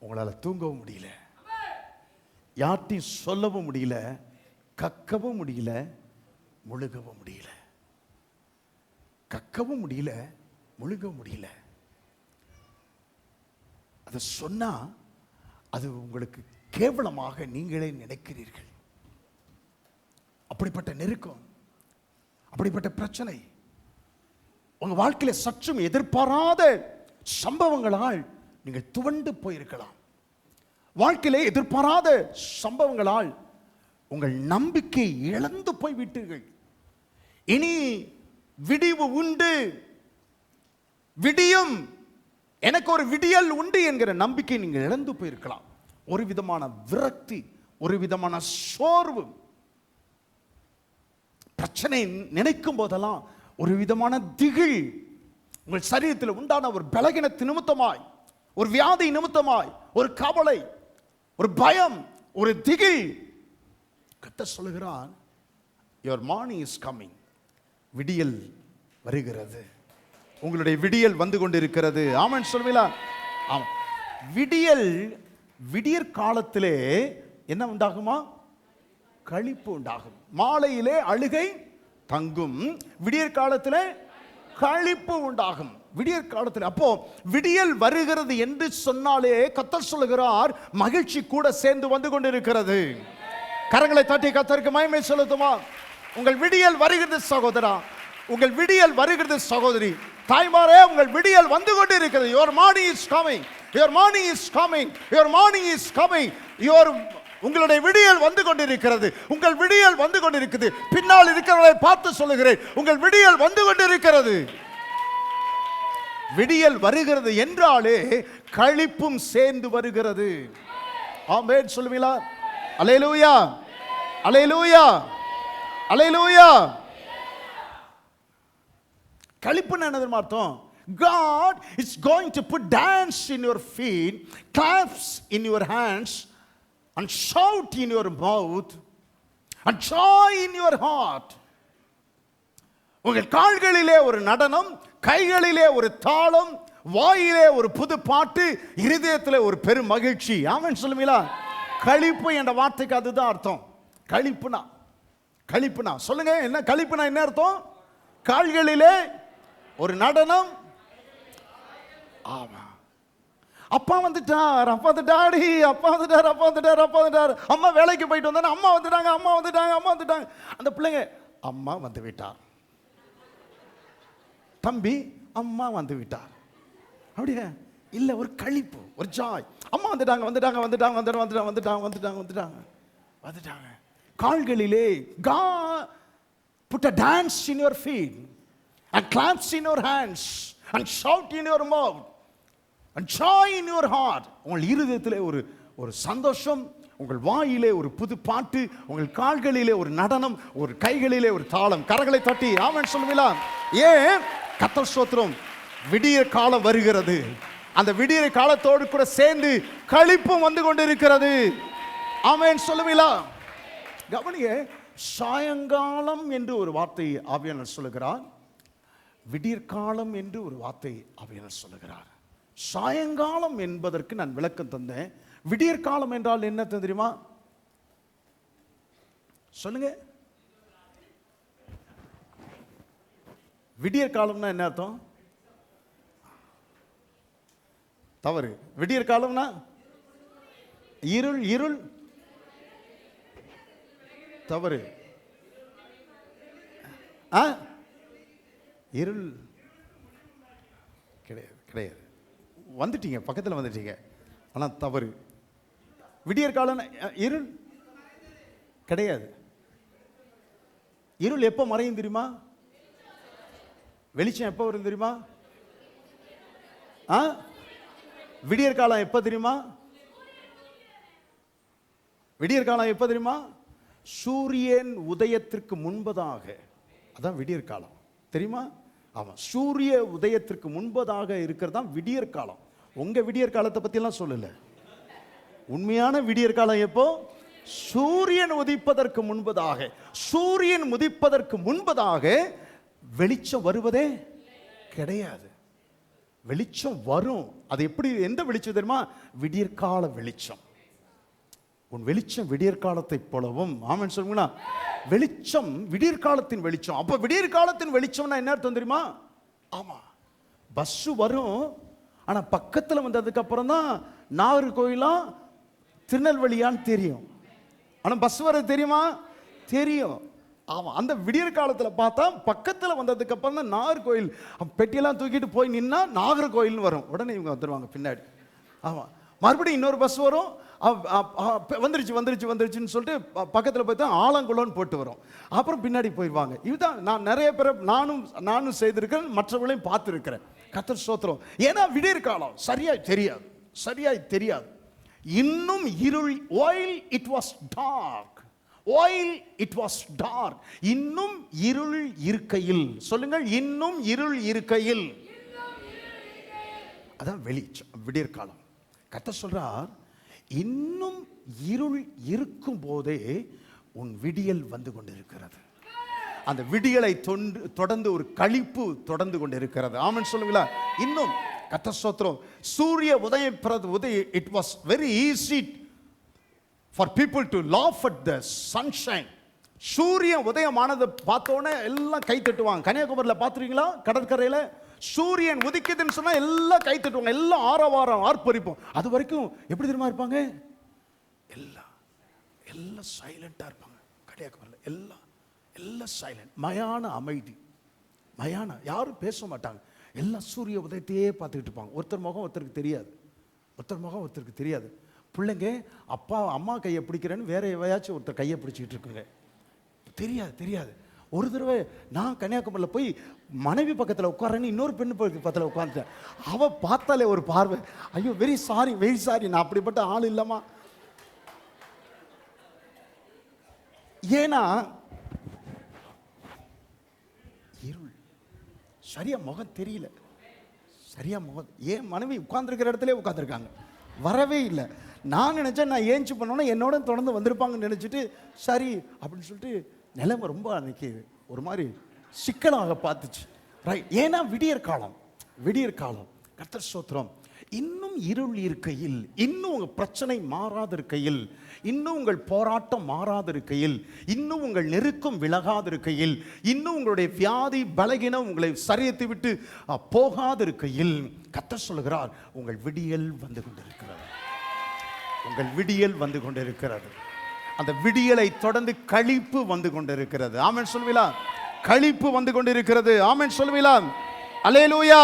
உங்களால் தூங்கவும் முடியல, யார்ட்டையும் சொல்லவும் முடியல, கக்கவும் முடியல, முழுகவும் முடியல. கக்கவும் முடியல, முழுகவும் முடியல. அது சொன்னா அது உங்களுக்கு கேவலமாக நீங்களே நினைக்கிறீர்கள். அப்படிப்பட்ட நெருக்கம், அப்படிப்பட்ட பிரச்சனை உங்க வாழ்க்கையில சற்றும் எதிர்பாராத சம்பவங்களால் நீங்கள் துவண்டு போயிருக்கலாம். வாழ்க்கையிலே எதிர்பாராத சம்பவங்களால் உங்கள் நம்பிக்கை இழந்து போய்விட்டீர்கள். இனி விடிவு உண்டு, விடியும், எனக்கு ஒரு விடியல் உண்டு என்கிற நம்பிக்கை நீங்கள் இழந்து போயிருக்கலாம். ஒரு விதமான விரக்தி, ஒரு விதமான சோர்வு, பிரச்சனை நினைக்கும் போதெல்லாம் ஒரு விதமான திகில், உங்கள் சரீரத்தில் உண்டான ஒரு பலகீனத்து நிமித்தமாய், ஒரு வியாதி நிமித்தமாய், ஒரு கவலை, ஒரு பயம், ஒரு திகில். கர்த்தர் சொல்லுகிறார், your morning is coming. விடியல் வருகிறது. உங்களுடைய விடியல் வந்து கொண்டிருக்கிறது. ஆமென் சொல்லுவீங்களா? ஆமாம். விடியல், விடியற் காலத்திலே என்ன உண்டாகுமா? களிப்பு உண்டாகும். மாலையிலே அழுகை தங்கும், விடியற் காலத்திலே களிப்பு உண்டாகும். விடியற் காலத்தில், அப்போ விடியல் வருகிறது என்று சொன்னாலே கர்த்தர் சொல்லுகிறார், மகிழ்ச்சி கூட சேர்ந்து வந்து கொண்டிருக்கிறது. கரங்களை தட்டி கர்த்தருக்கு மகிமை செலுத்துமா. உங்கள் விடியல் வருகிறது சகோதரா, உங்கள் விடியல் வருகிறது சகோதரி, தாய்மாரே, உங்கள் விடியல் வந்து கொண்டிருக்கிறது. your morning is coming, your morning is coming, your morning is coming, உங்களுடைய விடியல் வந்து கொண்டிருக்கிறது. உங்கள் விடியல் வந்து கொண்டிருக்கிறது. பின்னால் இருக்கிறவர்களை பார்த்து சொல்லுகிறேன், உங்கள் விடியல் வந்து கொண்டிருக்கிறது. விடியல் வருகிறது என்றாலே களிப்பும் சேர்ந்து வருகிறது. ஆமென் சொல்லுவீங்களா? அல்லேலூயா, அல்லேலூயா, அல்லேலூயா. களிப்புன்னு என்ன தெரியுமா அர்த்தம்? God is going to put dance in your feet, claps in your hands, and shout in your mouth, and joy in your heart. உங்கள் கால்களிலே ஒரு நடனம், கைகளிலே ஒரு தாளம், வாயிலே ஒரு புது பாட்டு, இருதயத்திலே ஒரு பெரும் மகிழ்ச்சி. ஆமென் சொல்லுவீங்களா? களிப்பு என்ற வார்த்தைக்கு அதுதான் அர்த்தம். களிப்புனா, களிப்புனா சொல்லுங்க, என்ன களிப்புனா என்ன அர்த்தம்? கால்களிலே ஒரு நடனம். ஆமா, அப்பா வந்துட்டார், அப்பா வந்துட்டாடி, அப்பா வந்துட்டார், அப்பா வந்துட்டார், அப்பா வந்துட்டார். அம்மா வேலைக்கு போயிட்டு வந்தாங்க, அம்மா வந்துட்டாங்க, அம்மா வந்துட்டாங்க, அம்மா வந்துட்டாங்க. அந்த பிள்ளைங்க, அம்மா வந்து விட்டார். தம்பி, அம்மா வந்து விட்டார். அப்படியே இல்ல, ஒரு களிப்பு, ஒரு ஜாய். அம்மா வந்துட்டாங்க, வந்துட்டாங்க, வந்துட்டாங்க, வந்துட்டாங்க, வந்துட்டாங்க, வந்துட்டாங்க, வந்துட்டாங்க, வந்துட்டாங்க. கால்களிலே God put a dance in your feet, and claps in your hands, and shout in your mouth, and joy in your heart. உங்கள் இருதயத்திலே ஒரு சந்தோஷம், உங்கள் வாயிலே ஒரு புது பாட்டு, உங்கள் கால்களிலே ஒரு நடனம், ஒரு கைகளிலே ஒரு தாளம். கரங்களை தட்டி ஆமென் சொல்லுவீங்களா? ஏன்? கர்த்தர் ஸ்தோத்திரம். விடிய காலம் வருகிறது. அந்த விடிய காலத்தோடு கூட சேர்ந்து களிப்பும் வந்து கொண்டிருக்கிறது. ஆமென் சொல்லுவீங்களா? கவனிங்க, சாயங்காலம் என்று ஒரு வார்த்தை ஆவியானவர் சொல்லுகிறார், விடியற்காலம் என்று ஒரு வார்த்தை ஆவியானவர் சொல்லுகிறார். சாயங்காலம் என்பதற்கு நான் விளக்கம் தந்தேன். விடியற்காலம் என்றால் என்ன தெரியுமா? சொல்லுங்க. விடியற்காலம்னா என்ன அர்த்தம்? தவறு. விடியற்காலம்னா இருள், இருள் தவறு. இருள் கிடையாது, கிடையாது. வந்துட்டீங்க, பக்கத்தில் வந்துட்டீங்க, ஆனால் தவறு. விடியற்காலம் இருள் கிடையாது. இருள் எப்போ மறையும் தெரியுமா? வெளிச்சம் எப்போ வரும் தெரியுமா? விடியற்காலம் எப்போ தெரியுமா? விடியற்காலம் எப்போ தெரியுமா? சூரியன் உதயத்திற்கு முன்பதாக. அதான் விடியற்காலம். தெரியுமா? ஆமாம், சூரிய உதயத்திற்கு முன்பதாக இருக்கிறது தான் விடியற்காலம். உங்க விடியற்காலத்தை பற்றிலாம் சொல்லல. உண்மையான விடியற்காலம் எப்போ? சூரியன் உதிப்பதற்கு முன்பதாக. சூரியன் உதிப்பதற்கு முன்பதாக வெளிச்சம் வருவதே கிடையாது. வெளிச்சம் வரும். அது எப்படி? எந்த வெளிச்சம் தெரியுமா? விடியற்கால வெளிச்சம். உன் வெளிச்சம் விடியற்காலத்தை போலவும். ஆமென் சொல்லுங்களா? வெளிச்சம் விடியற்காலத்தின் வெளிச்சம். அப்ப விடியற்காலத்தின் வெளிச்சம்னா என்ன அர்த்தம் தெரியுமா? ஆமா, பஸ் வரும், ஆனா பக்கத்துல வந்ததுக்கு அப்புறம் தான் நாகர்கோயிலா திருநெல்வேலியான்னு தெரியும். ஆனா பஸ் வர தெரியுமா? தெரியும். ஆமா, அந்த விடியற் காலத்துல பார்த்தா பக்கத்துல வந்ததுக்கு அப்புறம் தான் நாகர்கோயில் பெட்டியெல்லாம் தூக்கிட்டு போய் நின்னா நாகர்கோயில்னு வரும். உடனே இவங்க வந்துருவாங்க பின்னாடி. ஆமா, மறுபடியும் இன்னொரு பஸ் வரும், வந்துருச்சு வந்துருச்சு வந்துருச்சுன்னு சொல்லிட்டு பக்கத்தில் போய் தான் ஆலங்குளம்னு போட்டு வரும். அப்புறம் பின்னாடி போயிடுவாங்க. இதுதான் நான் நிறைய பேரை நானும் செய்திருக்கிறேன், மற்றவர்களையும் பார்த்துருக்கிறேன். கர்த்தர் ஸ்தோத்திரம். ஏன்னா விடியற் காலம் சரியாய் தெரியாது, சரியாய் தெரியாது. இன்னும் இருள். while it was dark, while it was dark, இன்னும் இருள் இருக்கையில். சொல்லுங்கள், இன்னும் இருள் இருக்கையில். அதான் வெளிச்சம், விடியற் காலம். கர்த்தர் சொல்றார், இன்னும் இருள் இருக்கும் போதே உன் விடியல் வந்து கொண்டிருக்கிறது. அந்த விடியலை தொடர்ந்து ஒரு களிப்பு தொடர்ந்து கொண்டிருக்கிறது. ஆமென் சொல்லுங்களா? இன்னும். கர்த்தர் ஸ்தோத்திரம். சூரிய உதயம், it was very easy for people to laugh at the sunshine. சூரியன் உதயமானதை பார்த்தோன்னே எல்லாம் கை தட்டுவாங்க. கன்னியாகுமரியில் பார்த்துருக்கீங்களா? கடற்கரையில் சூரியன் உதிக்குதுன்னு சொன்னா எல்லாம் கை தட்டுவாங்க, எல்லாம் ஆரவாரம் ஆர்ப்பரிப்போம். அது வரைக்கும் எப்படி தெரியுமா இருப்பாங்க? எல்லாம் சைலண்டா இருப்பாங்க. கன்னியாகுமரியில் எல்லாம் சைலண்ட், மயான அமைதி, மயான, யாரும் பேச மாட்டாங்க. எல்லாம் சூரிய உதயத்தையே பார்த்துக்கிட்டு இருப்பாங்க. ஒருத்தர் முகம் ஒருத்தருக்கு தெரியாது. பிள்ளைங்க அப்பா அம்மா கையை பிடிக்கிறேன்னு வேற எவையாச்சும் ஒருத்தர் கையை பிடிச்சிக்கிட்டு இருக்குங்க. தெரியாது. ஒரு தடவை நான் கன்னியாகுமரியில் போய் மனைவி பக்கத்தில் உட்காரன்னு இன்னொரு பெண்ணு பக்கத்தில் உட்காந்துட்டேன். அவள் பார்த்தாலே ஒரு பார்வை, ஐயோ வெரி சாரி, நான் அப்படிப்பட்ட ஆள் இல்லைம்மா. ஏன்னா இருள், சரியா முகம் தெரியல, ஏன் மனைவி உட்கார்ந்துருக்கிற இடத்துல உட்காந்துருக்காங்க, வரவே இல்லை. நான் நினைச்சேன் நான் ஏஞ்சி பண்ணோன்னா என்னோட தொடர்ந்து வந்திருப்பாங்கன்னு நினைச்சிட்டு சரி அப்படின்னு சொல்லிட்டு நிலைமை ரொம்ப அன்னைக்கு ஒரு மாதிரி சிக்கலாக பார்த்துச்சு. ரைட், ஏன்னா விடியற் காலம். கர்த்தர் ஸ்தோத்திரம். இன்னும் இருள் இருக்கையில், இன்னும் உங்க பிரச்சனை மாறாதிருக்கையில், இன்னும் உங்கள் போராட்டம் மாறாதிருக்கையில், இன்னும் உங்கள் நெருக்கம் விலகாதிருக்கையில், இன்னும் உங்களுடைய வியாதி பலகீனம் உங்களை சரியத்தை விட்டு போகாதிருக்கையில் கர்த்தர் சொல்கிறார், உங்கள் விடியல் வந்து கொண்டிருக்கிறது. அந்த விடியலை தொடர்ந்து களிப்பு வந்து கொண்டிருக்கிறது. ஆமென் சொல்வீங்களா? களிப்பு வந்து கொண்டிருக்கிறது. ஆமென் சொல்வீங்களா? அல்லேலூயா,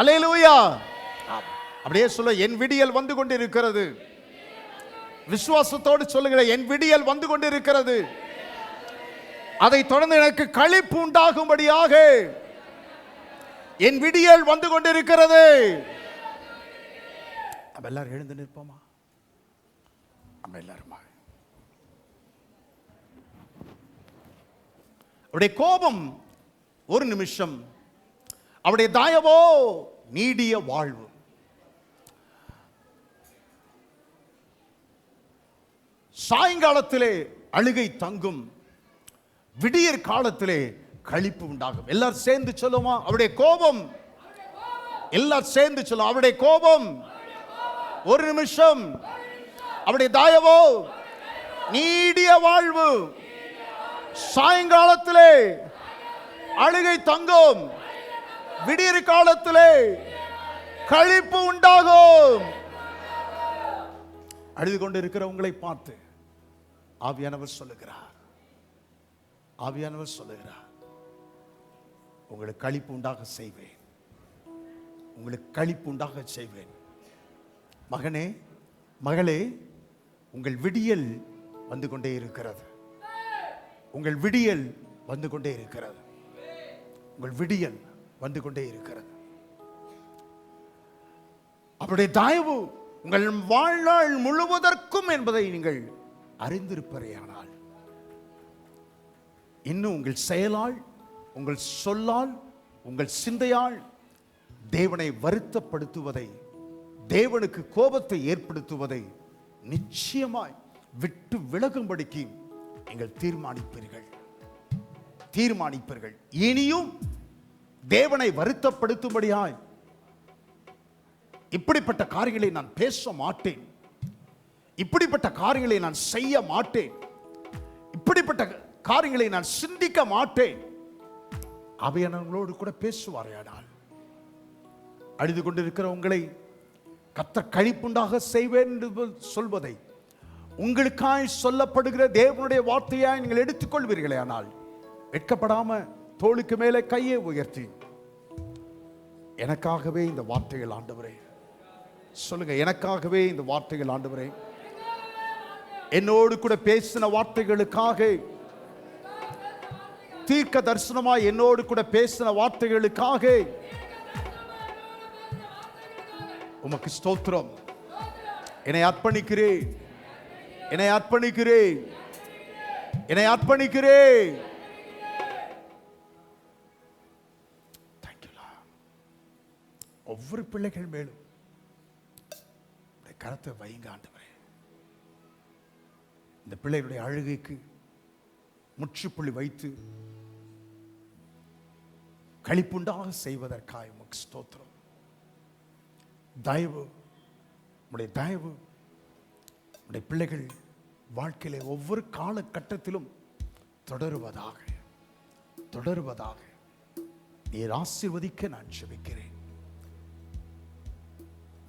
அல்லேலூயா. அப்படியே சொல்ல, என் விடியல் வந்து கொண்டிருக்கிறது. விசுவாசத்தோடு சொல்லுகிற, என் விடியல் வந்து கொண்டிருக்கிறது. அதை தொடர்ந்து எனக்கு களிப்பு உண்டாகும்படியாக என் விடியல் வந்து கொண்டிருக்கிறது. நம்ம எல்லாரும் எழுந்து நிற்போமா? நம்ம எல்லாருமா? அவருடைய கோபம் ஒரு நிமிஷம், அவருடைய தயவோ நீடிய வாழ்வு. சாயங்காலத்திலே அழுகை தங்கும், விடியற் காலத்திலே களிப்பு உண்டாகும். எல்லாரும் சேர்ந்து சொல்லுமா? அவருடைய கோபம். எல்லாரும் சேர்ந்து சொல்லும், அவருடைய கோபம் ஒரு நிமிஷம், அவருடைய தயவோ நீடிய வாழ்வு. சாயங்காலத்திலே அழுகை தங்கும், விடியற் காலத்திலே களிப்பு உண்டாகும். அழுது கொண்டு இருக்கிற உங்களை பார்த்து ஆவியானவர் சொல்லுகிறார், உங்களுக்கு களிப்பு உண்டாக செய்வேன், மகனே மகளே, உங்கள் விடியல் வந்து கொண்டே இருக்கிறது. உங்கள் விடியல் வந்து கொண்டே இருக்கிறது. அவருடைய தயவு உங்கள் வாழ்நாள் முழுவதற்கும் என்பதை நீங்கள் அறிந்திருப்பீரானால், இன்னும் உங்கள் செயலால், உங்கள் சொல்லால், உங்கள் சிந்தையால் தேவனை வருத்தப்படுத்துவதை, தேவனுக்கு கோபத்தை ஏற்படுத்துவதை நிச்சயமாய் விட்டு விலகும்படிக்கு நீங்கள் தீர்மானிப்பீர்கள். இனியும் தேவனை வருத்தப்படுத்தும்படியாய் இப்படிப்பட்ட காரியங்களை நான் பேச மாட்டேன், இப்படிப்பட்ட காரியங்களை நான் செய்ய மாட்டேன், இப்படிப்பட்ட காரியங்களை நான் சிந்திக்க மாட்டேன். அவையானவங்களோடு கூட பேசுவாரையானால், அழுது கொண்டிருக்கிற உங்களை கர்த்தர் களிப்புண்டாக செய்வேன் என்று சொல்வதை உங்களுக்காய் சொல்லப்படுகிற தேவனுடைய வார்த்தையாய் நீங்கள் எடுத்துக்கொள்வீர்களே, ஆனால் வெட்கப்படாம தோளுக்கு மேலே கையை உயர்த்தி, எனக்காகவே இந்த வார்த்தைகள் ஆண்டவரே, சொல்லுங்க, எனக்காகவே இந்த வார்த்தைகள் ஆண்டவரே, என்னோடு கூட பேசின வார்த்தைகளுக்காக, தீர்க்க தரிசனமாய் என்னோடு கூட பேசின வார்த்தைகளுக்காக உமக்கு ஸ்தோத்திரம். என்னை அர்ப்பணிக்கிறேன். ஒவ்வொரு பிள்ளைகள் மேலும் கரத்தை வைங்க ஆண்டவரே. இந்த பிள்ளைகளுடைய அழுகைக்கு முற்றுப்புள்ளி வைத்து களிப்புண்டாக செய்வதற்காக உமக்கு ஸ்தோத்திரம். தயவு, உடைய தயவு உடைய பிள்ளைகள் வாழ்க்கையிலே ஒவ்வொரு காலகட்டத்திலும் தொடருவதாக தொடருவதாக நீர் ஆசீர்வதிக்க நான் ஜெபிக்கிறேன்.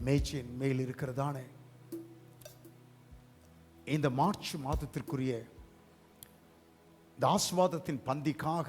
மேய்ச்சியின் மேல் இருக்கிறதான இந்த மார்ச் மாதத்திற்குரிய இந்த ஆசீர்வாதத்தின் பந்திக்காக